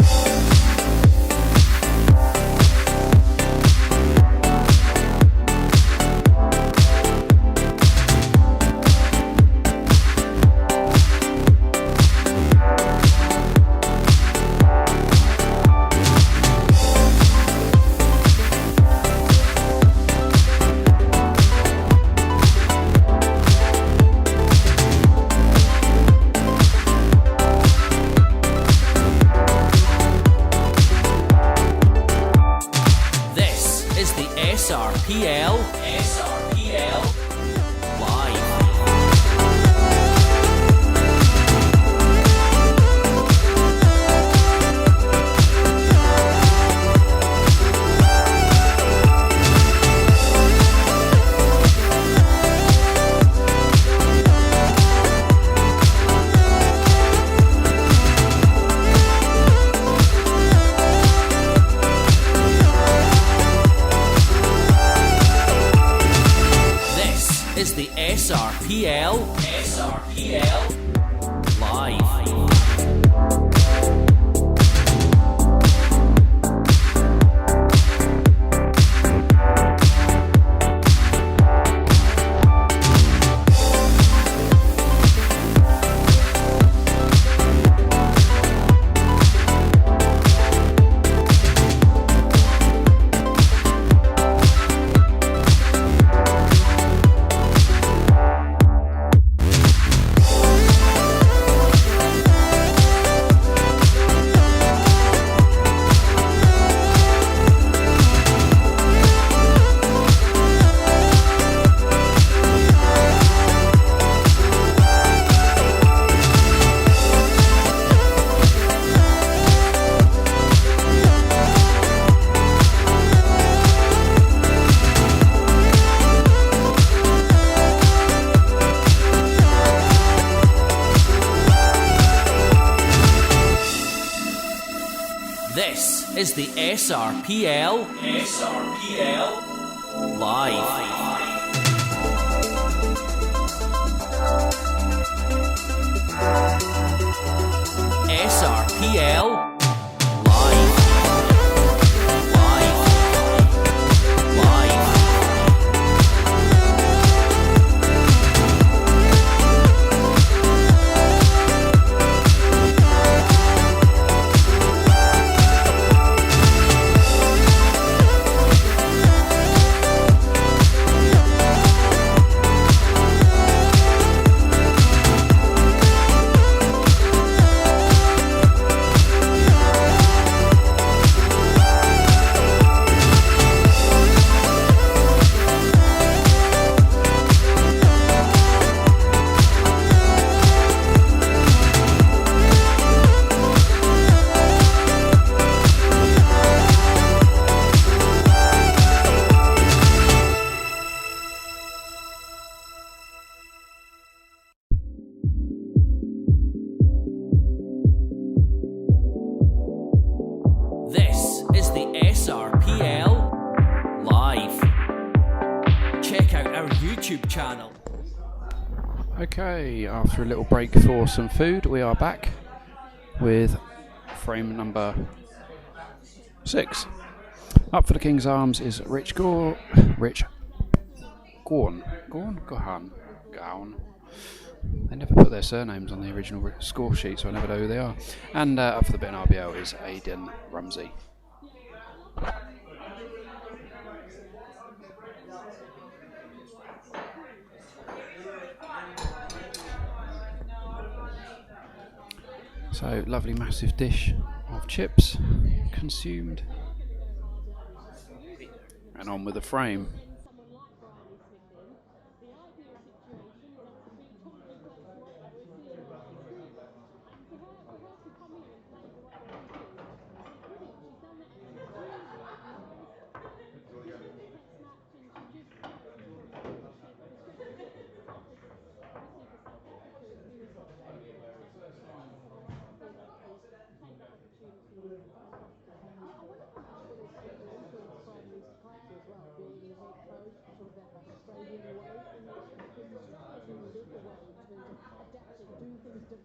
SRPL Live. Is the SRPL Live. This is the SRPL Live. SRPL Live. This is the SRPL Live. Check out our YouTube channel. Okay, after a little break for some food, we are back with frame number 6. Up for the King's Arms is Rich Gawn. They never put their surnames on the original score sheet, so I never know who they are. And up for the Bitterne RBL is Aidan Rumsey. So, lovely massive dish of chips consumed. And on with the frame.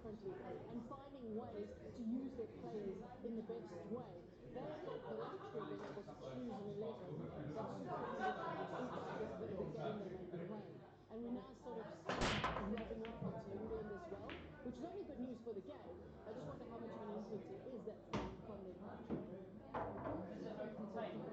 differently and finding ways to use their players in the best way. They have got the luxury of being able to choose an 11 that's super conditioned to suit the game they may be playing. And we're now sort of rubbing off onto England as well, which is only good news for the game. I just wonder how much of an influence it is that from their culture.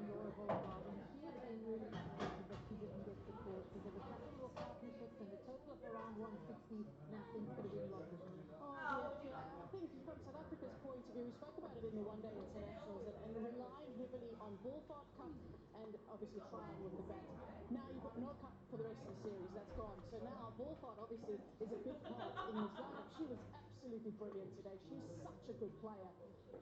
Laura Boulevard, and she has been really disappointed that she didn't get the court because there were capital partnerships and a total of around 160. Now things could have been longer. Oh, yeah. I think from South Africa's point of view, we spoke about it in the one-day internationals and relying heavily on Bullford Cup and obviously trying with the bat. Now you've got no cup for the rest of the series. That's gone. So now Bullford obviously is a big part in this lineup. She was absolutely brilliant today. She's such a good player.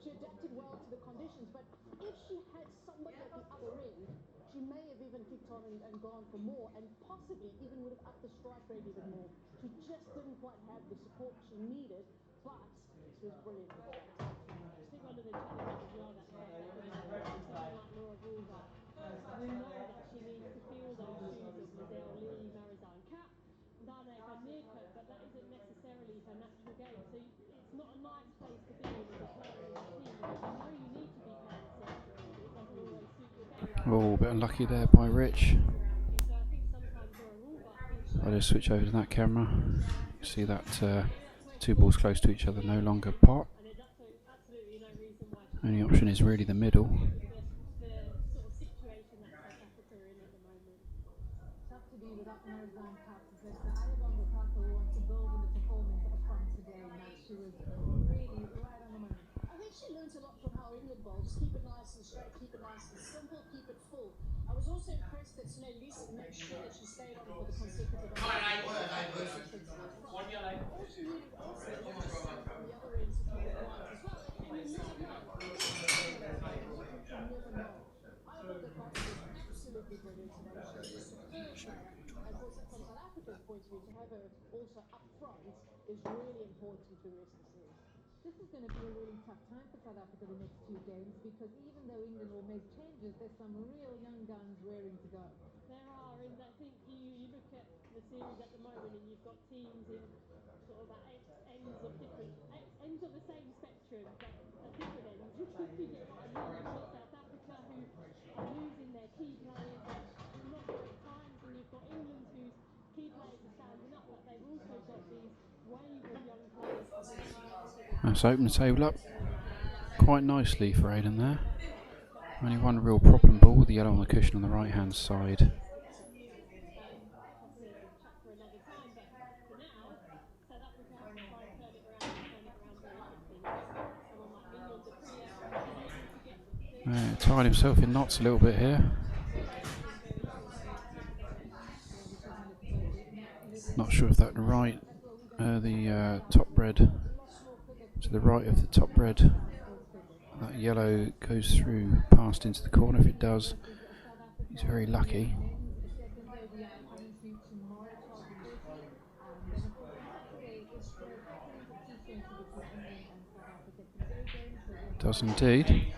She adapted well to the conditions, but if she had somebody at the other end, she may have even kicked on and gone for more and possibly even would have upped the strike rate even more. She just didn't quite have the support she needed, but she was brilliant with that. I think one of the challenges as well that South Africa has, someone like Laura Boulevard, we know that she needs to fill those shoes of Lizelle Lee, Marizanne Kapp, Dane van Niekerk, but that isn't necessarily her natural game. So it's not a nice place to be in as a player in the team. You know you need to be playing centrally, but it doesn't always suit your game. Oh, a bit unlucky there by Rich. So I think sometimes Laura Boulevard I'll just switch over to that camera. See that two balls close to each other, no longer pot. and there's absolutely no reason why she Only option is really the middle. the sort of situation that South Africa are in at the moment. Tough to be without Marizanne Kapp, but Ayabonga Kaku wants to build on the performance up front today. Now she was really right on the money. I think she learned a lot from how England bowls. Keep it nice and straight, keep it nice and simple, keep it full. I was also impressed that Lisa made sure that she stayed on for the consecutive. One yellow. All she needed also was from the other end to keep it quiet as well. And you never know. Ayabonga Kaku was absolutely brilliant today. She was a superb player. And also from South Africa's point of view, to have her also up front is really important to the rest of the series. This is going to be a really tough time for South Africa the next few games because even though England will make changes, there's some real young guns raring to go. There are, and I think you look at the series at the moment and you've got teams in sort of at ends of the same spectrum, but at different ends. If you get what I mean, you've got South Africa who are losing their key players at not great times, and you've got England whose key players are standing up, but they've also got these wave of young players coming in. Let's open the table up quite nicely for Aidan there. Only one real problem ball with the yellow on the cushion on the right hand side. Tied himself in knots a little bit here. Not sure if that right, the top red, to the right of the top red, that yellow goes through past into the corner. If it does, he's very lucky. Does indeed.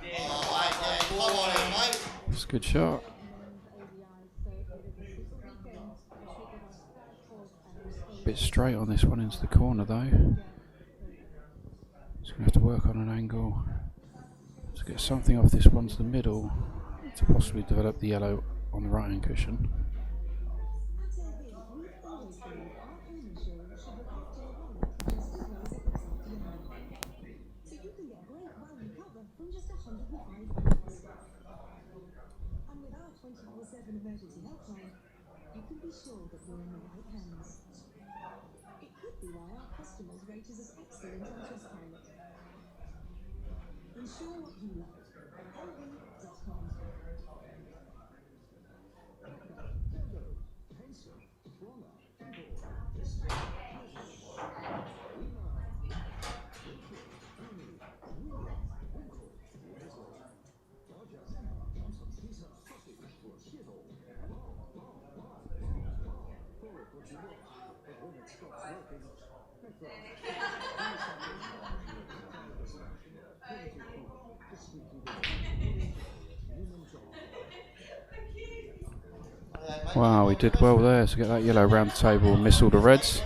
It's a good shot. Bit straight on this one into the corner though. Just going to have to work on an angle to get something off this one to the middle to possibly develop the yellow on the right hand cushion. Emergency helpline, you can be sure that you're in the right hands. It could be why our customers rate us as excellent on Trustpilot. Ensure what you love. LV.com. Wow, we did well there to get that yellow round the table and miss all the reds.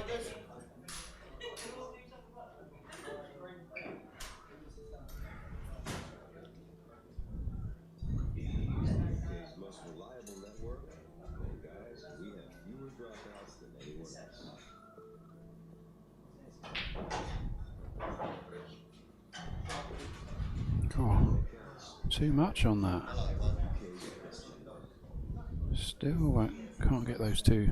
Too much on that. Still can't get those two.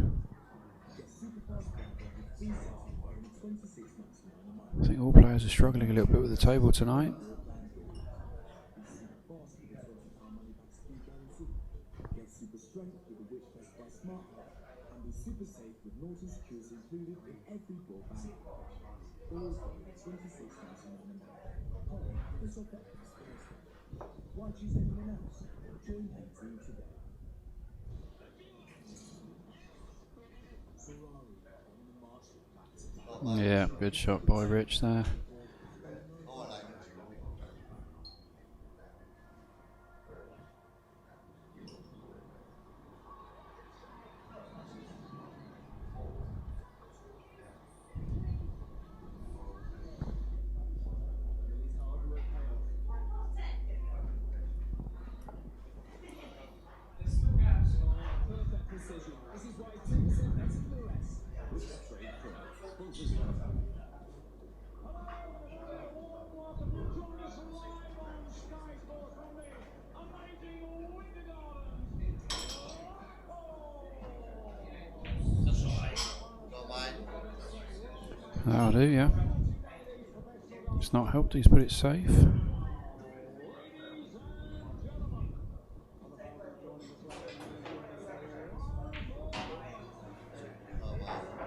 I think all players are struggling a little bit with the table tonight. Yeah, good shot by Rich there. That'll do, yeah. It's not helped, he's put it safe.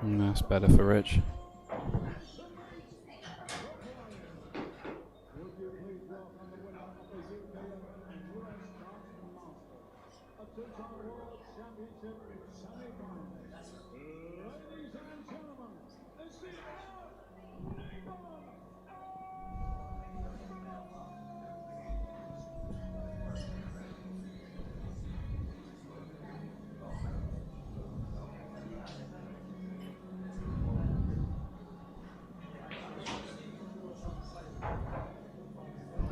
And that's better for Rich.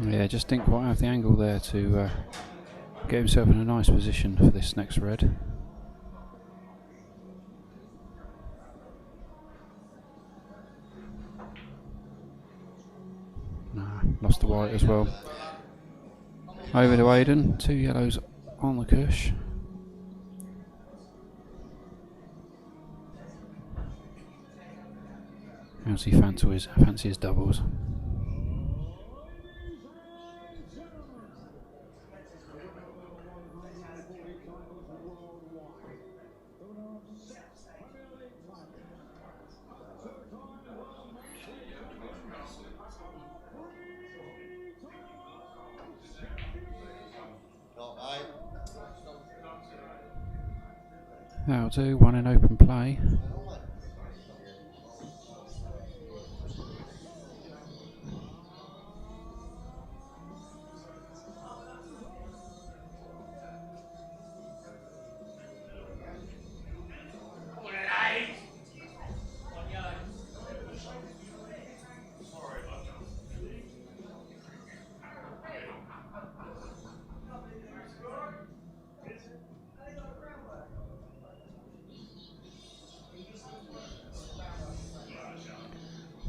Yeah, just didn't quite have the angle there to get himself in a nice position for this next red. Nah, lost the white as well. Over to Aidan, 2 yellows on the cush. How's he fancy his doubles? That'll do, one in open play.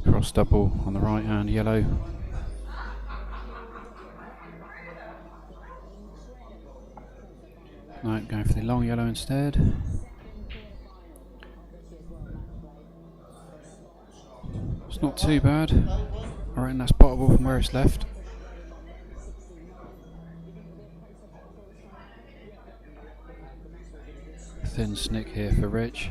Cross double on the right hand, yellow. No, going for the long yellow instead. It's not too bad. I reckon that's bottable from where it's left. Thin snick here for Rich.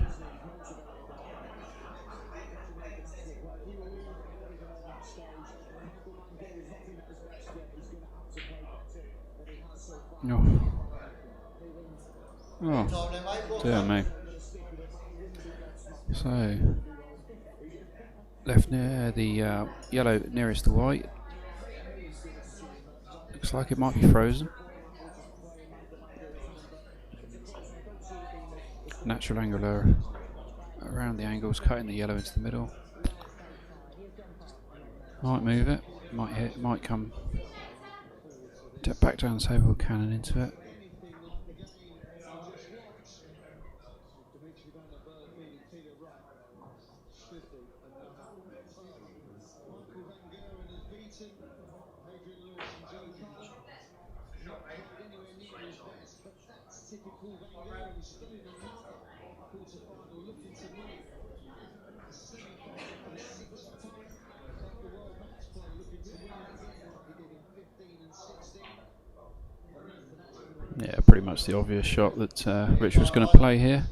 Oh, dear me. So, left near the yellow nearest the white. Looks like it might be frozen. Natural angular around the angles, cutting the yellow into the middle. Might move it, might hit, might come back down the table, cannon into it. Yeah, pretty much the obvious shot that Rich was going to play here.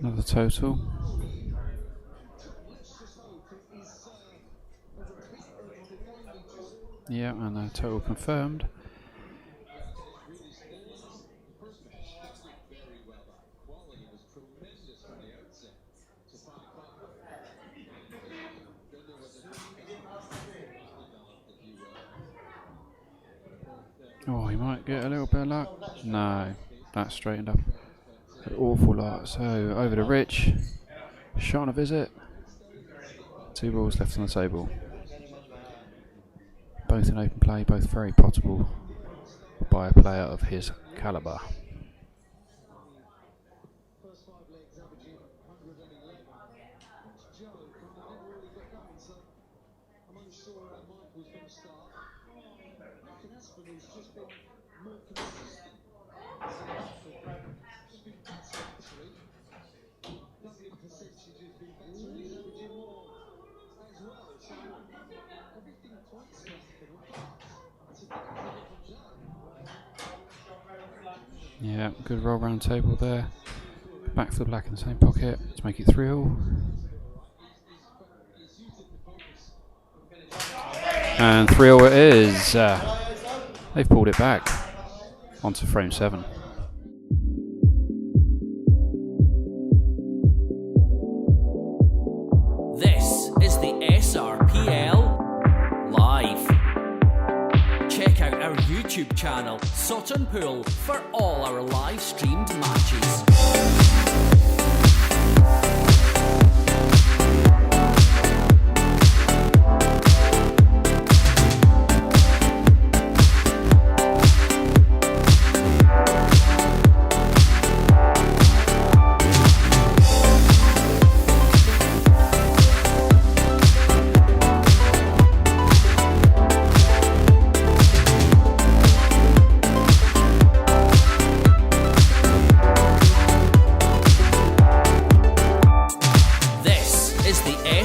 Another total. Yeah, and a total confirmed. Oh, he might get a little bit of luck. No, that straightened up an awful lot. So over to Rich. Shot on a visit. 2 balls left on the table. Both in open play, both very potable by a player of his calibre. Yeah, good roll round table there. Back for the black in the same pocket to make it 3-all. And 3-all it is. They've pulled it back onto frame 7. This is the SRPL Live. Check out our YouTube channel, Southampton, for all our live streamed matches.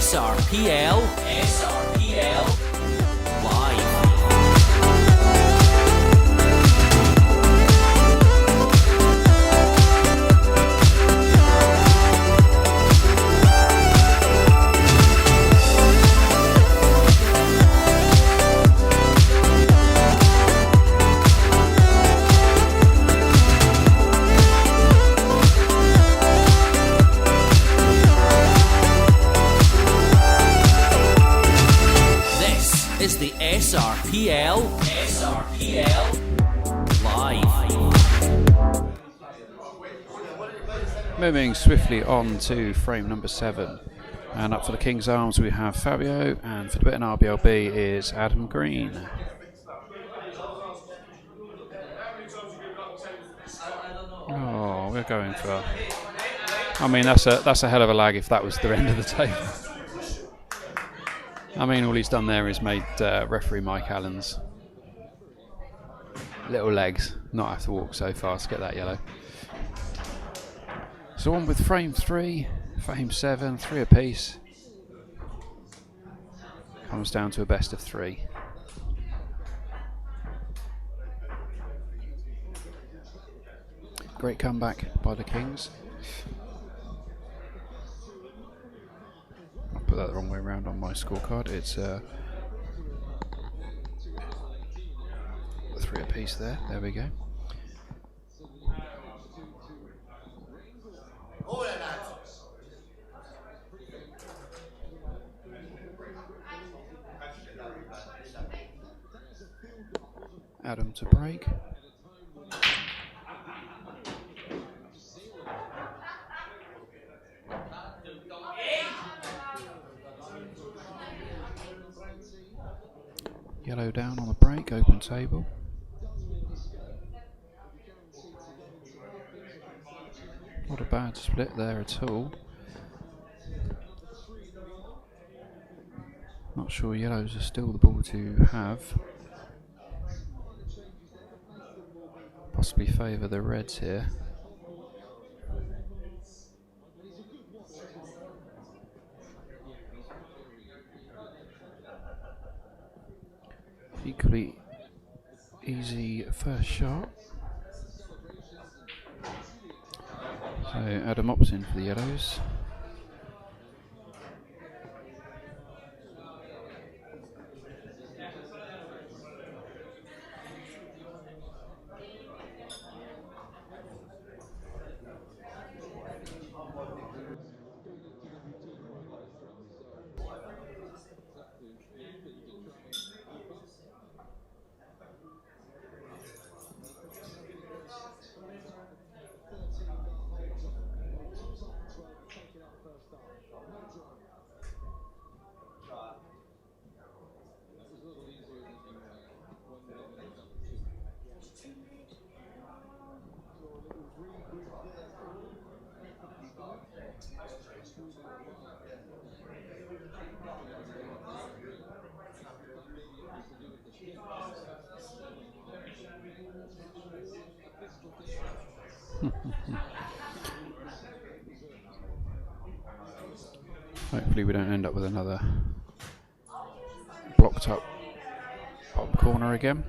SRPL Live. Is the SRPL Live. Moving swiftly on to frame number 7. And up for the King's Arms we have Fabio, and for the Bitterne RBLB is Adam Green. Oh, we're going for... I mean, that's a hell of a lag if that was the end of the table. I mean, all he's done there is made referee Mike Allen's little legs not have to walk so fast to get that yellow. So on with frame 3, frame 7, 3 apiece. Comes down to a best of 3. Great comeback by the Kings. I put that the wrong way around on my scorecard. It's 3 apiece there. There we go. Adam to break. Yellow down on the break, open table. Not a bad split there at all. Not sure yellows are still the ball to have. possibly favour the Reds here. Equally easy first shot. So Adam opts in for the yellows. Hopefully we don't end up with another blocked up bottom corner again.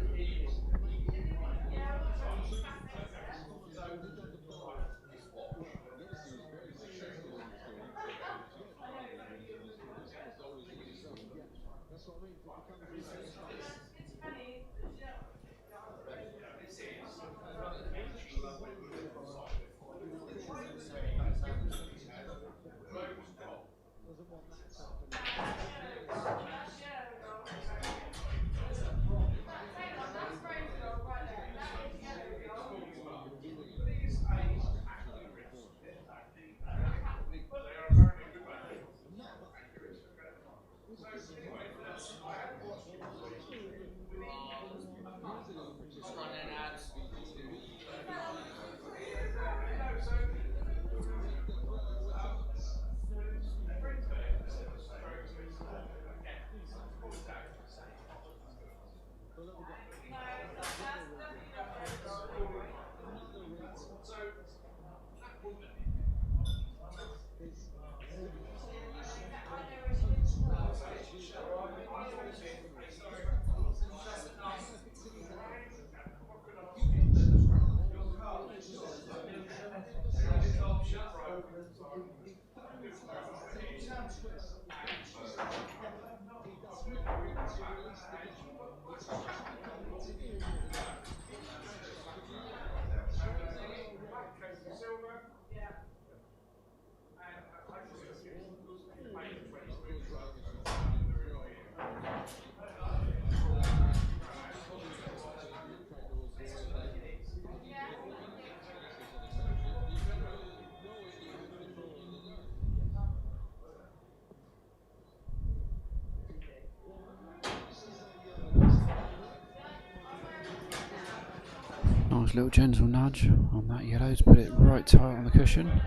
Nice little gentle nudge on that yellow to put it right tight on the cushion.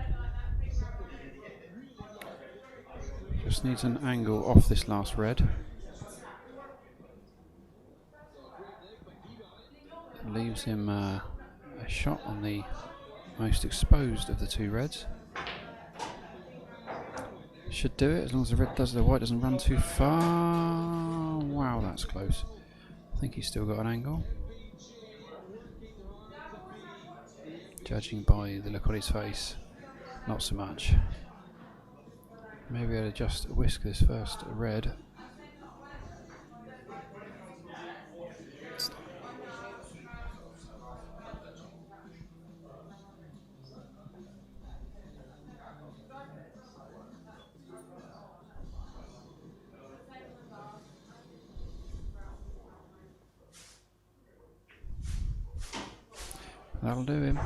Just needs an angle off this last red. Leaves him a shot on the most exposed of the two reds. Should do it as long as the white doesn't run too far. Wow, that's close. I think he's still got an angle. Judging by the look on his face, not so much. Maybe I'd just whisk this first red. That'll do him.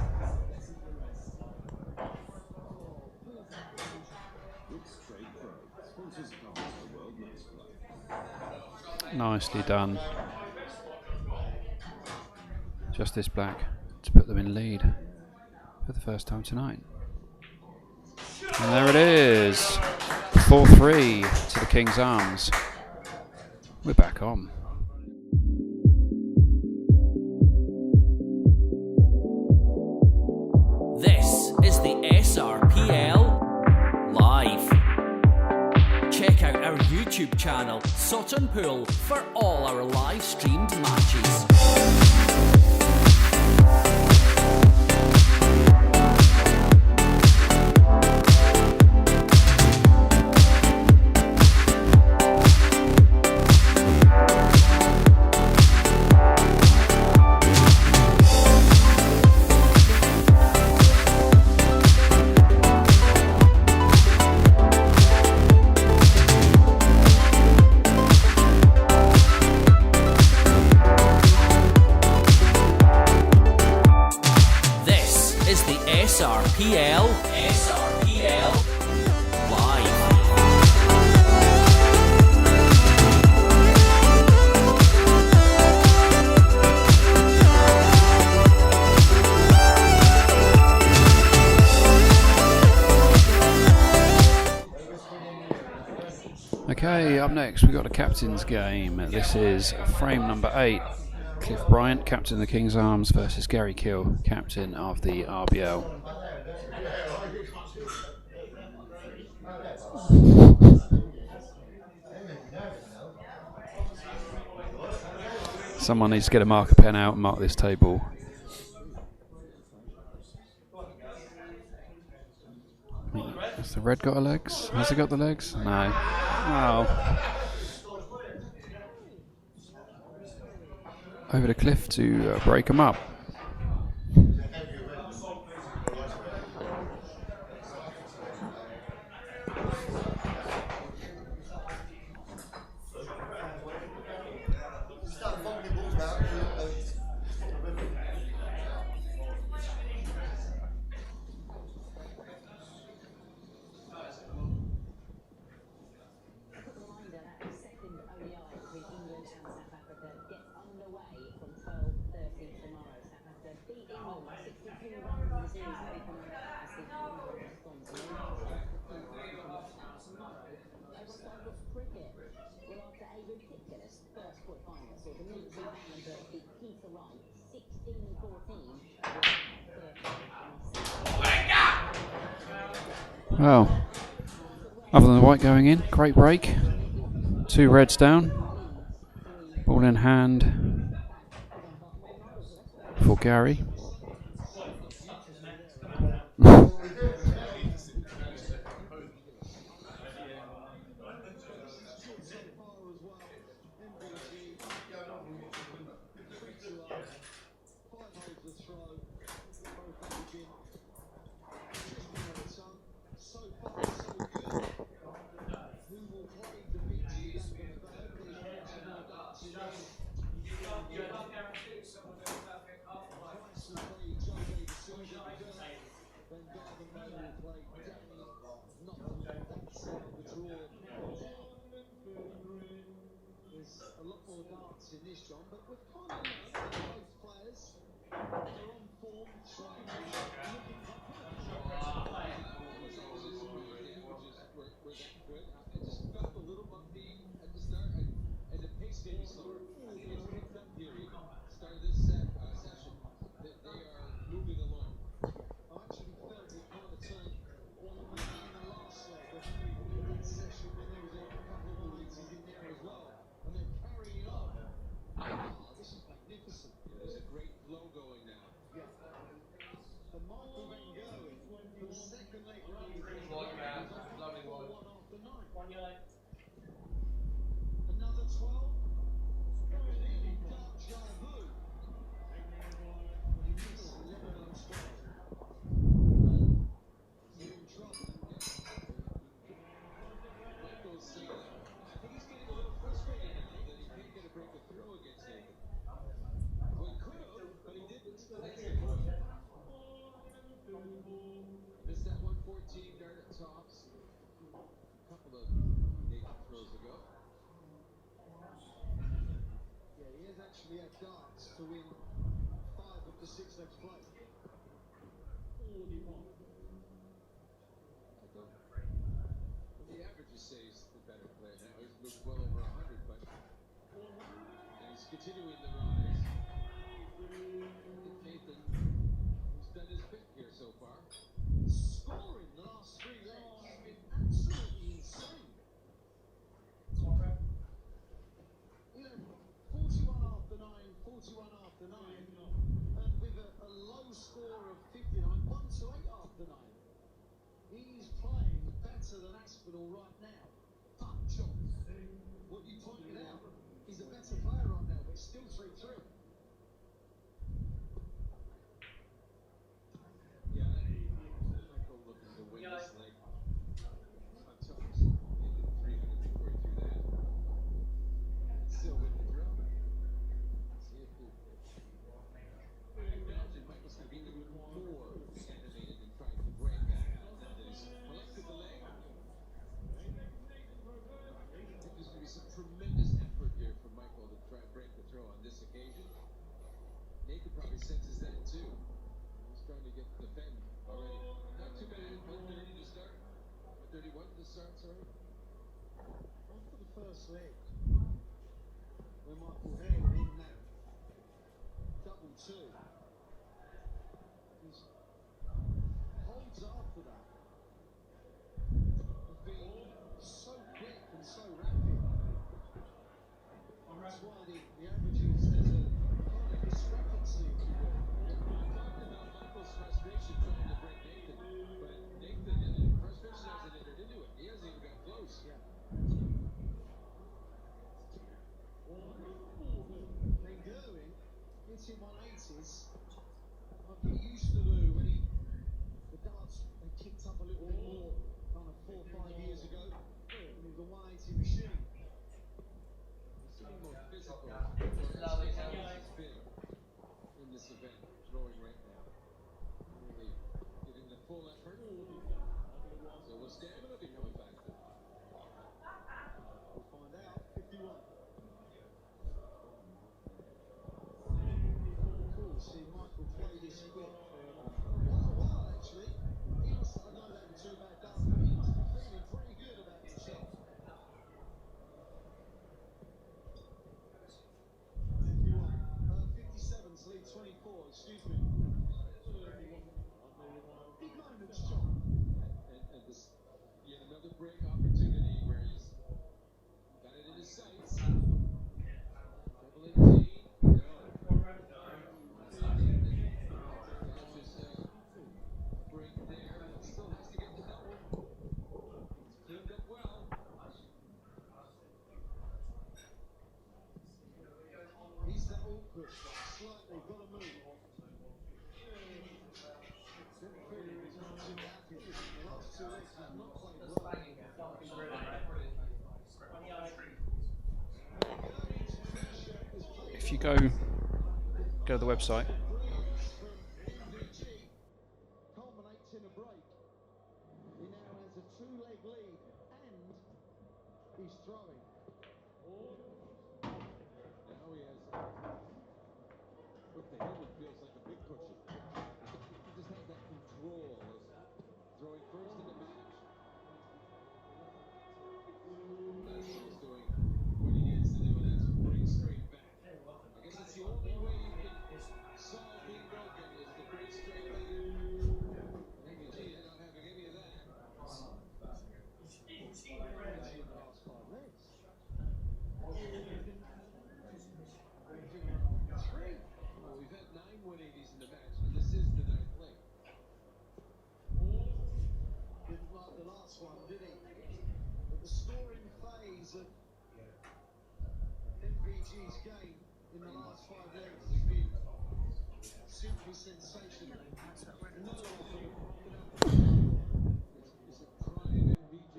Nicely done. Just this black to put them in lead for the first time tonight. And there it is. 4-3 to the King's Arms. We're back on. SRPL Live. Check out our YouTube channel, Southampton, for all our live streamed matches. SRPL Live. Okay, up next we've got a captain's game. This is frame number 8. Cliff Bryant, captain of the King's Arms, versus Gary Kill, captain of the RBL. Someone needs to get a marker pen out and mark this table. Has the red got a legs? Has he got the legs? No. Oh. Over the cliff to break them up. Well, other than the white going in, great break. 2 reds down. Ball in hand for Gary. better than Aspinall right now. But, John, what you pointed out, he's a better player right now, but still 3-3. Yeah, Michael looking to win this leg. Sometimes he did 300 before he threw that. Still with the throw. See if he... Imagine Michael's going to be a little bit more animated in trying to break that than this. Collected the leg. I think there's going to be some tremendous effort here from Michael to try and break the throw on this occasion. Nathan probably senses that too. He's trying to get the defend already. Not too bad. 1:30 to start. 1:31 to start, sorry. After the first leg, when Michael held in that double two, his holds after that have been so quick and so rapid. And that's why the averages, there's a kind of discrepancy, if you will. Michael's frustration trying to break Nathan, but Nathan, frustration hasn't entered into it. He hasn't even got close. Yeah. Then Gerwin hitting 180s like he used to do when the darts they kicked up a little bit more kind of 4 or 5 years ago when he was a 180 machine. He's getting more physical. He's been in this event, throwing right now. Really getting the full effort. So will stamina be coming back? We'll find out. 51. Cool, see Michael play this quick for quite a while actually. He must have known that was too bad darts, but he must be feeling pretty good about himself. 57's lead 24, excuse me. Big moments, John. And this, yet another break opportunity where he's got it in his sights. Double 18. Break there. Still has to get the double. It's cleaned up well. He's that awkward, slightly, gotta move. Feeling he's not too happy. The last 2 legs he's not played well. If you go to the website, Culminates in a break. He now has a 2-leg lead and he's throwing. Now he has. Look, the helmet feels like a big cushion. He just has that control of throwing first in the match. Madison's doing what he needs to do, and that's bring straight back. I guess that's the only way you can solve being broken is to bring straight back. Maybe G not having any of that. Well, we've had 9 180s in the match, and this is the 9th leg. Didn't like the last one, did he? But the scoring phase of MVG's game in the last 5 legs has been simply sensational. No one Is it prime MVG?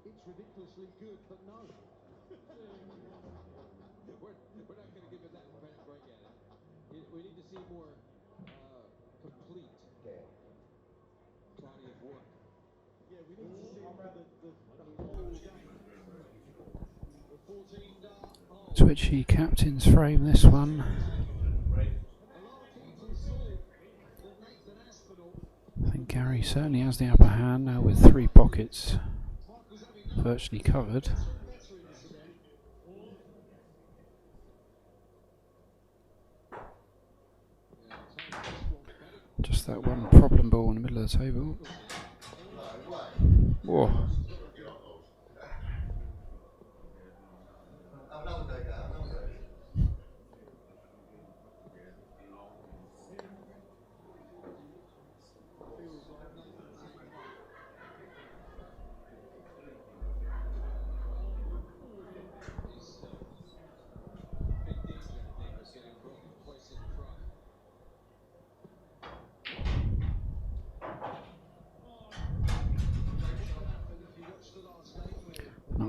It's ridiculously good, but no. We're not going to give it that credit quite yet. We need to see more complete body of work. Yeah, we need to see the whole game. The 14 dart hole. Twitchy captain's frame this one. A lot of people saw that Nathan Aspinall I think Gary certainly has the upper hand now with 3 pockets was having virtually covered. better in this event. Just that one problem ball in the middle of the table. Whoa. Feels like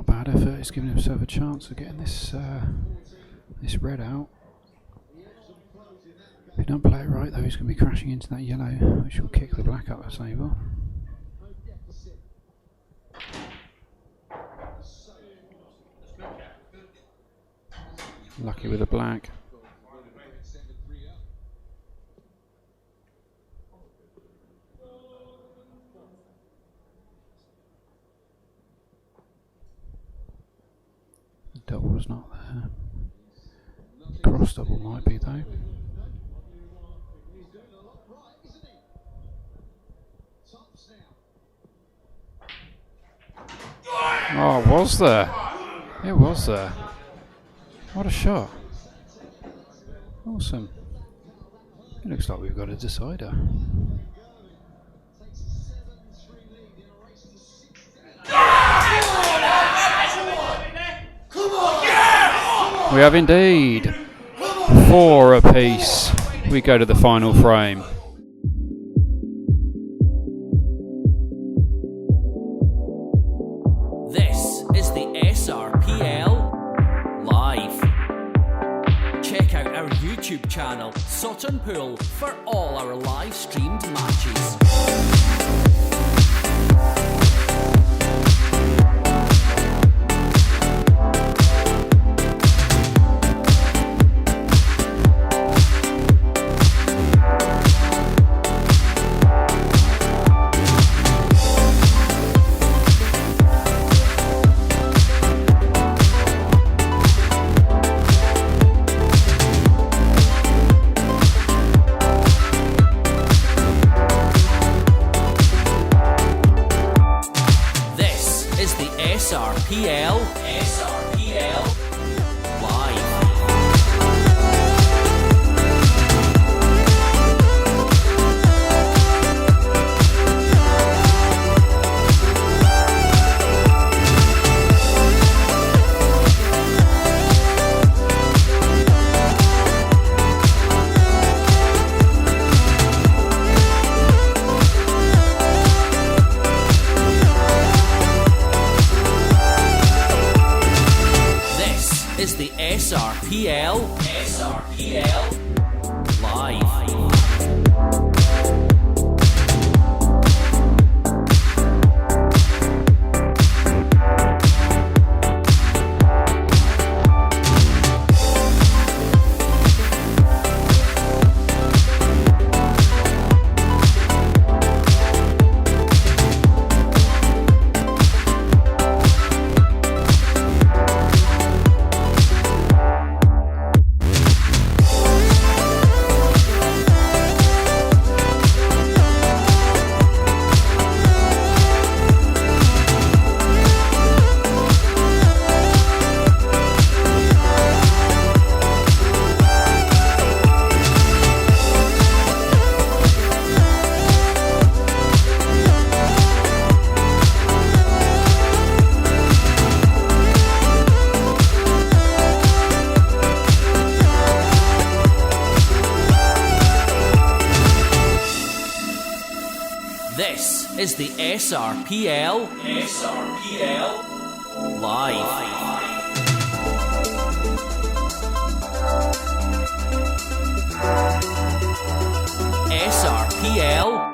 bad effort. He's giving himself a chance of getting this this red out. If he don't play it right though, he's going to be crashing into that yellow, which will kick the black up the table. Lucky with the black. Double's not there. Cross double might be though. Oh, was there? It was there. What a shot. Awesome. It looks like we've got a decider. We have indeed. 4 apiece. We go to the final frame. This is the SRPL Live. Check out our YouTube channel, Sutton Pool, for all our live streamed matches. SRPL Live. Is the SRPL Live. This is the SRPL Live. SRPL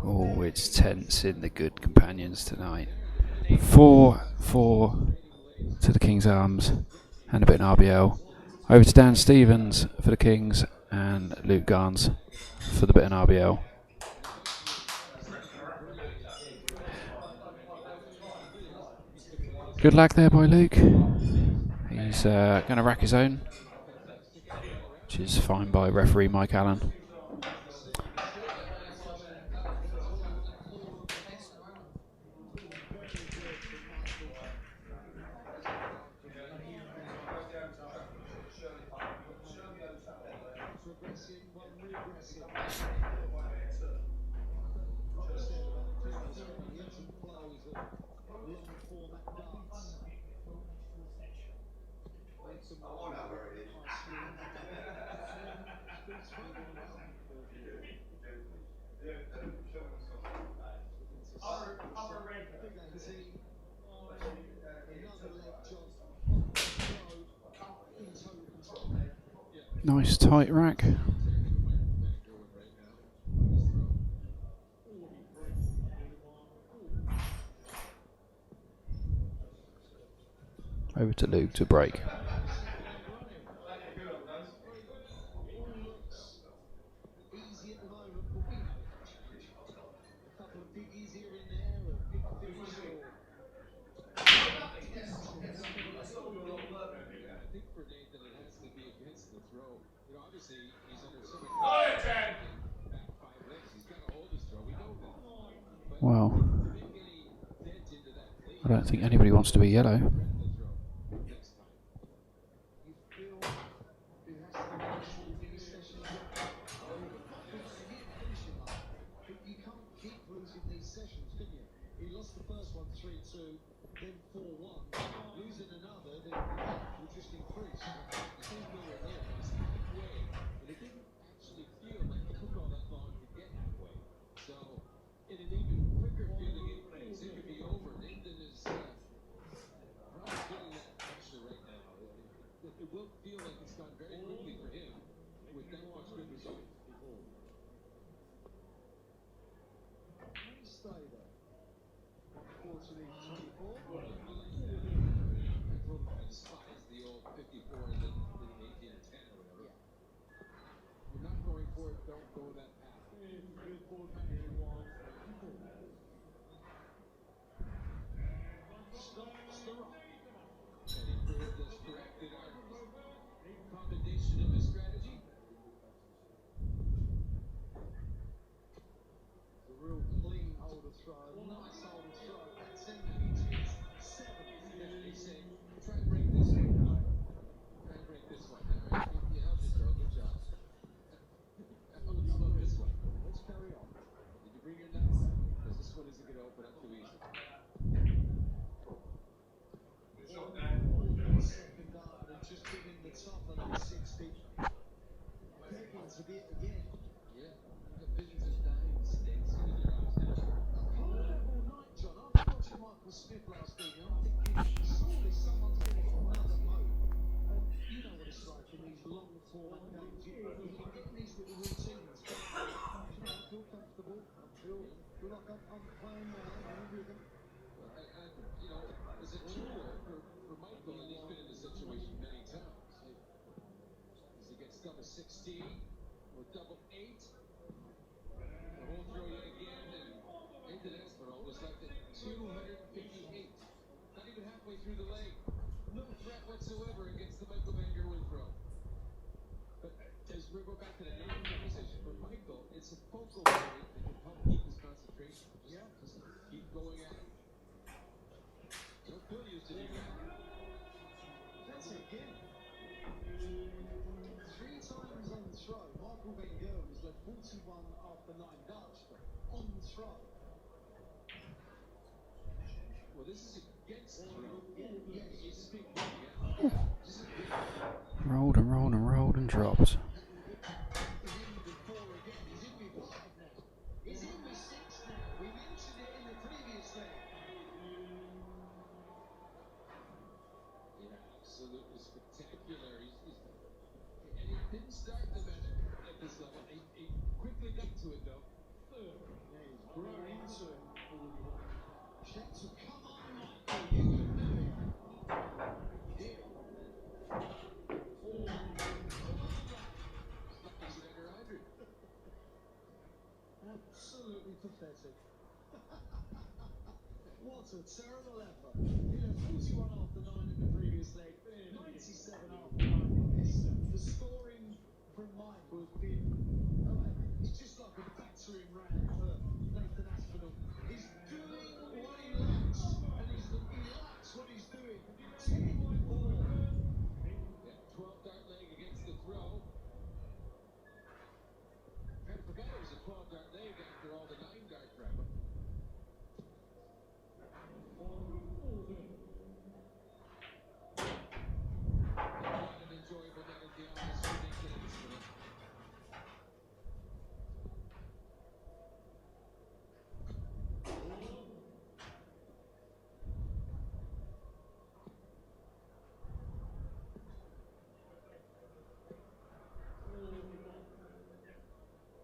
Oh, it's tense in the good companions tonight. 4-4 to the King's Arms and a bit in RBL. Over to Dan Stevens for the Kings and Luke Garns for the bit in RBL. Good lag there by Luke. He's going to rack his own, which is fine by referee Mike Allen. Nice tight rack. Over to Luke to break. Well, I don't think anybody wants to be yellow. Rolled and rolled and rolled and dropped. absolutely pathetic. What a terrible effort. You know, 41 after 9 in the previous leg, 97 after 9. The scoring from Mike was been. It's just like a battering ram for Nathan Aspinall. He's doing what he likes, and he likes what he's doing. 10-4. Yeah, 12-dart leg against the throw. Kind of forgot it was a 12-dart leg after all the 9-dart grab. Not an enjoyable night at the office for Nathan Aspinall.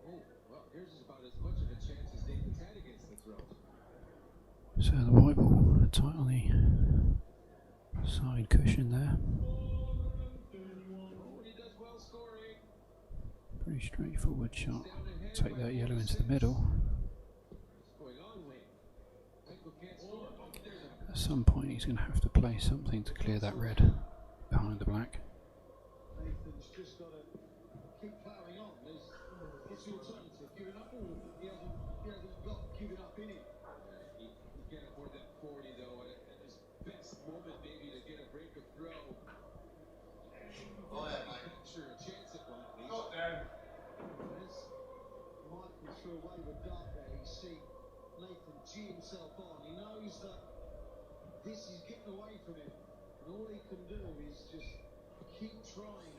Oh, well, here's about as much of a chance as Nathan's had against the throw. So the white ball tight on the side cushion there. Oh, he does well scoring. Pretty straightforward shot. Take that yellow into the middle. What's going on, Wayne? Michael can't score. There's a At some point he's going to have to play something to clear that red behind the black. Nathan's just got to keep ploughing on. What's the alternative? Giving up? He hasn't got giving up in it. He can't afford that 40 though, and at his best moment maybe to get a break of throw. Oh, yeah, mate. Sure, a chance at one at least. Got down. As Michael threw away the dart there, you see Nathan gee himself on. He knows that this is getting away from him, and all he can do is just keep trying.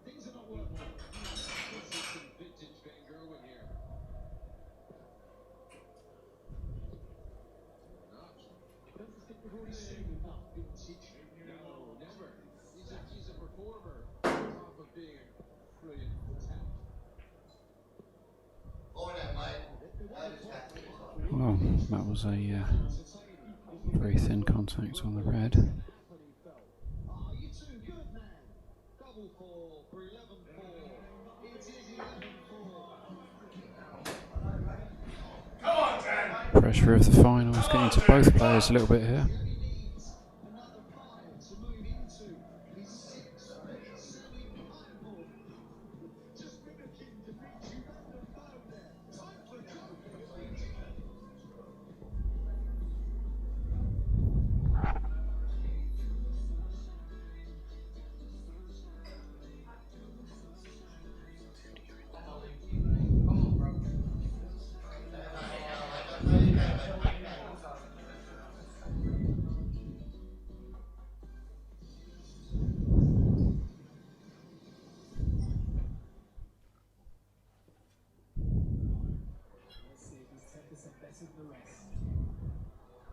Things are not working. This is some vintage Van Gerwen here. Not. I don't think we've already seen enough vintage. No, never. He's a performer on top of being a brilliant talent. Oh, yeah, mate. That is happening. Well, that was a very thin contact on the red. Oh, you too good, man. Double four for 11-4. It is 11-4. Come on, Dan. Pressure of the finals getting to both players a little bit here. He needs another 5 to move into his 6th semi-final. Just mimicking Dimitri Van der Vaart there. Time for Joe.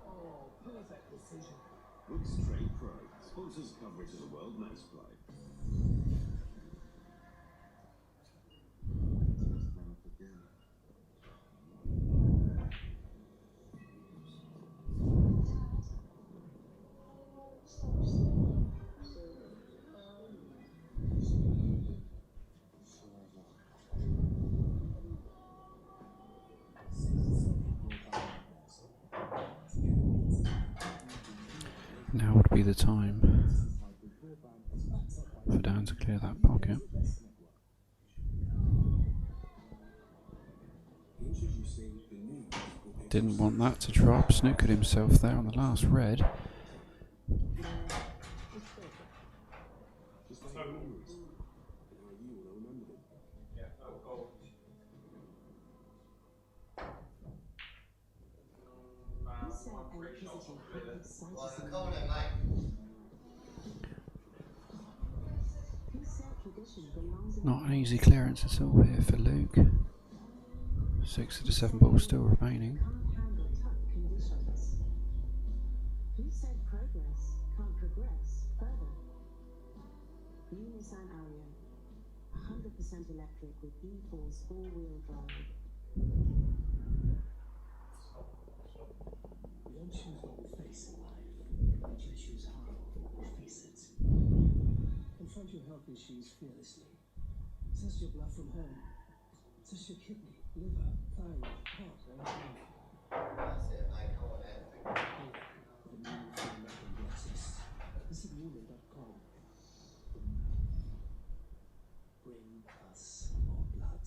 Oh, perfect decision. Woods Trade Pro sponsors coverage of the World Match Play. Now would be the time for Dan to clear that pocket. Didn't want that to drop. Snookered himself there on the last red. Not an easy clearance at all here for Luke. 6 of the 7 balls still remaining. Who said progress can't progress further? New Nissan Ariya, 100% electric with e-Force 4-wheel drive. We don't choose what we face in life, we choose how we face it. Confront your health issues fearlessly. Test your blood from home. Especially kidney, liver, thyroid, heart, and everything. That's it, mate. Come on then. The new American blood test. Visit newman.com. Bring us more blood.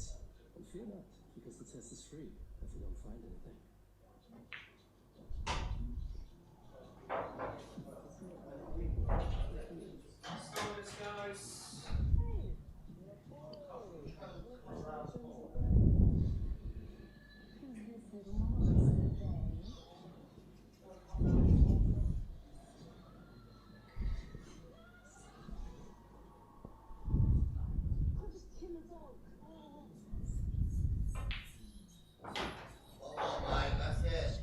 And fear not, because the test is free if we don't find anything. Oh, mate, that's it.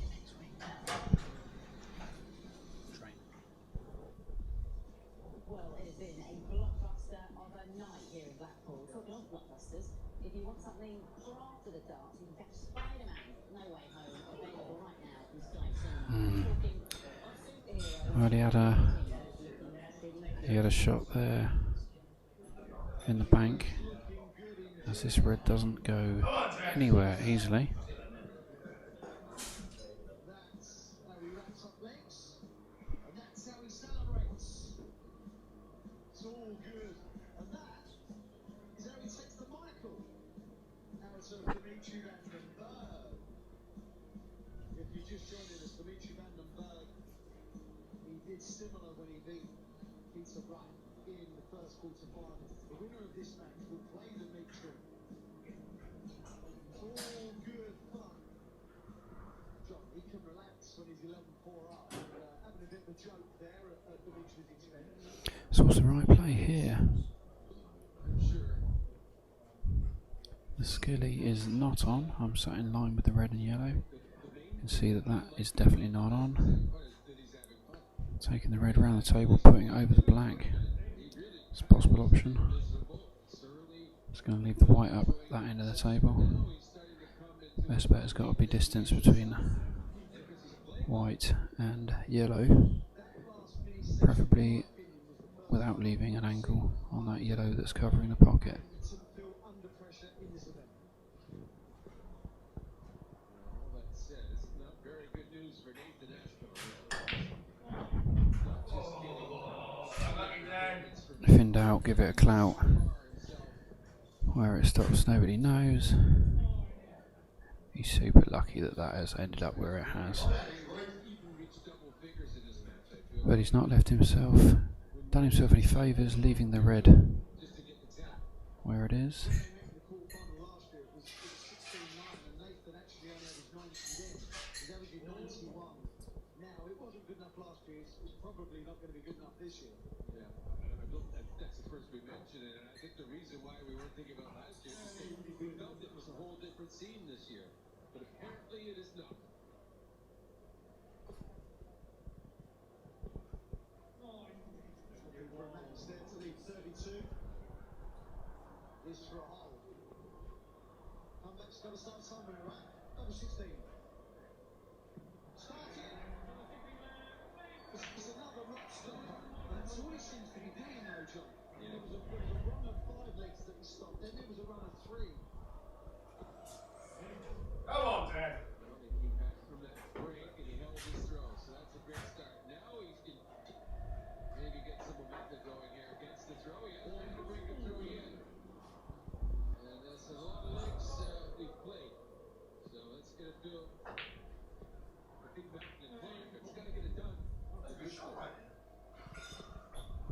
Well, it has been a blockbuster of a night here in Blackpool. Talking of blockbusters, if you want something for after the dance, you can catch Spider-Man No Way Home, available right now from Sky Cinema. Well, he had a shot there in the bank, as this red doesn't go anywhere easily. That's how he wraps up legs, and that's how he celebrates. It's all good. And that is how he takes the Michael out of Dimitri Van den Berg. If you just joined us, Dimitri Van den Berg, he did similar when he beat Peter Wright in the first quarter-final. The winner of this match will play Dimitri. It's all good fun. John, he can relax when he's 11-4 up. Having a bit of a joke there at Dimitri's expense. So what's the right play here? The skilly is not on. I'm sat in line with the red and yellow. You can see that that is definitely not on. Taking the red around the table, putting it over the black. It's a possible option. It's going to leave the white up that end of the table. Best bet has got to be distance between white and yellow, preferably without leaving an angle on that yellow that's covering the pocket. If in doubt, give it a clout. Where it stops, nobody knows. He's super lucky that that has ended up where it has. But he's not done himself any favours, leaving the red where it is. That's the first we mentioned it, and I think the reason why we weren't thinking about last year is because we felt it was a whole different scene this year, but apparently it is not. There to lead 32 is for a hole. Comeback's got to start somewhere, right? Number 16. Starting. It's another rock stop. That's all he seems to be doing, though, John. There was a run of 5 legs that he stopped, then there was a run of 3. Come on, Dad. Well, he came back from that break and he held his throw, so that's a great start. Now he can maybe get some momentum going here against the throw. He hasn't had to break a throw yet. And that's a lot of legs we've played. So let's get it to a big back and play, but he's got to get it done.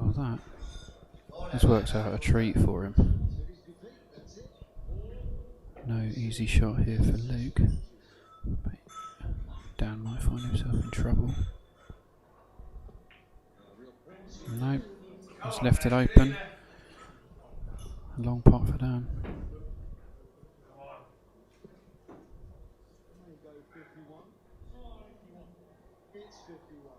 Well, that has worked out a treat for him. No easy shot here for Luke. But Dan might find himself in trouble. No, he's left it open. A long pot for Dan. It's 51.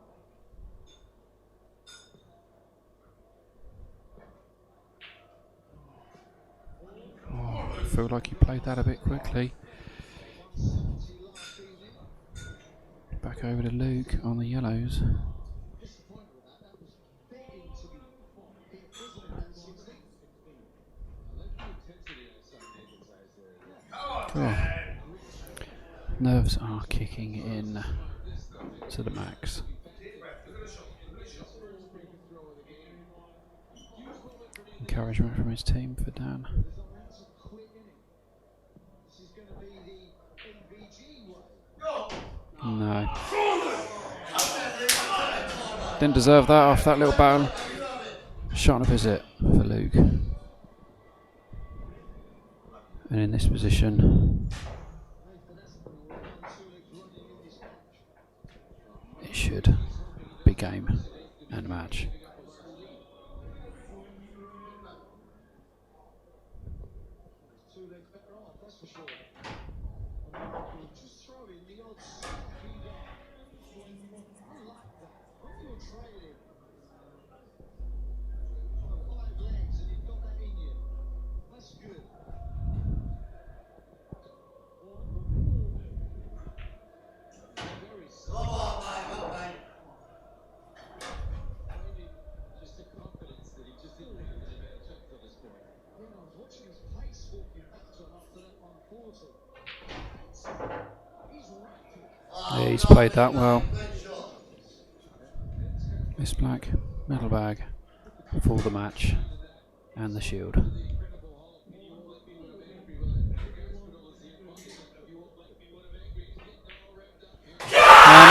Oh, I feel like he played that a bit quickly. Back over to Luke on the yellows. I like the intensity I saw in Nathan's eyes there. nerves are kicking in to the max. Encouragement from his team for Dan. No. Didn't deserve that after that little battle. Shot on a visit for Luke. And in this position, it should be game and match. Yeah, he's played that well. Miss Black, medal bag for the match and the shield. And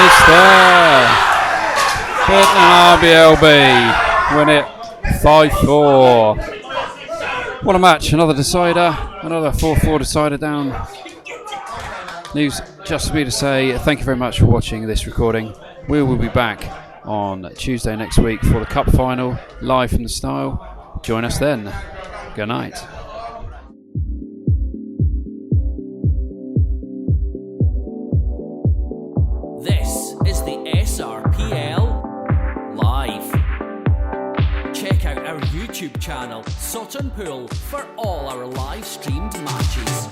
it's there! Bitterne BLB win it 5-4. What a match, another decider, another 4-4 decider down. Leaves just for me to say thank you very much for watching this recording. We will be back on Tuesday next week for the Cup final, live from the Stile. Join us then. Good night. This is the SRPL Live. Check out our YouTube channel, Southampton, for all our live streamed matches.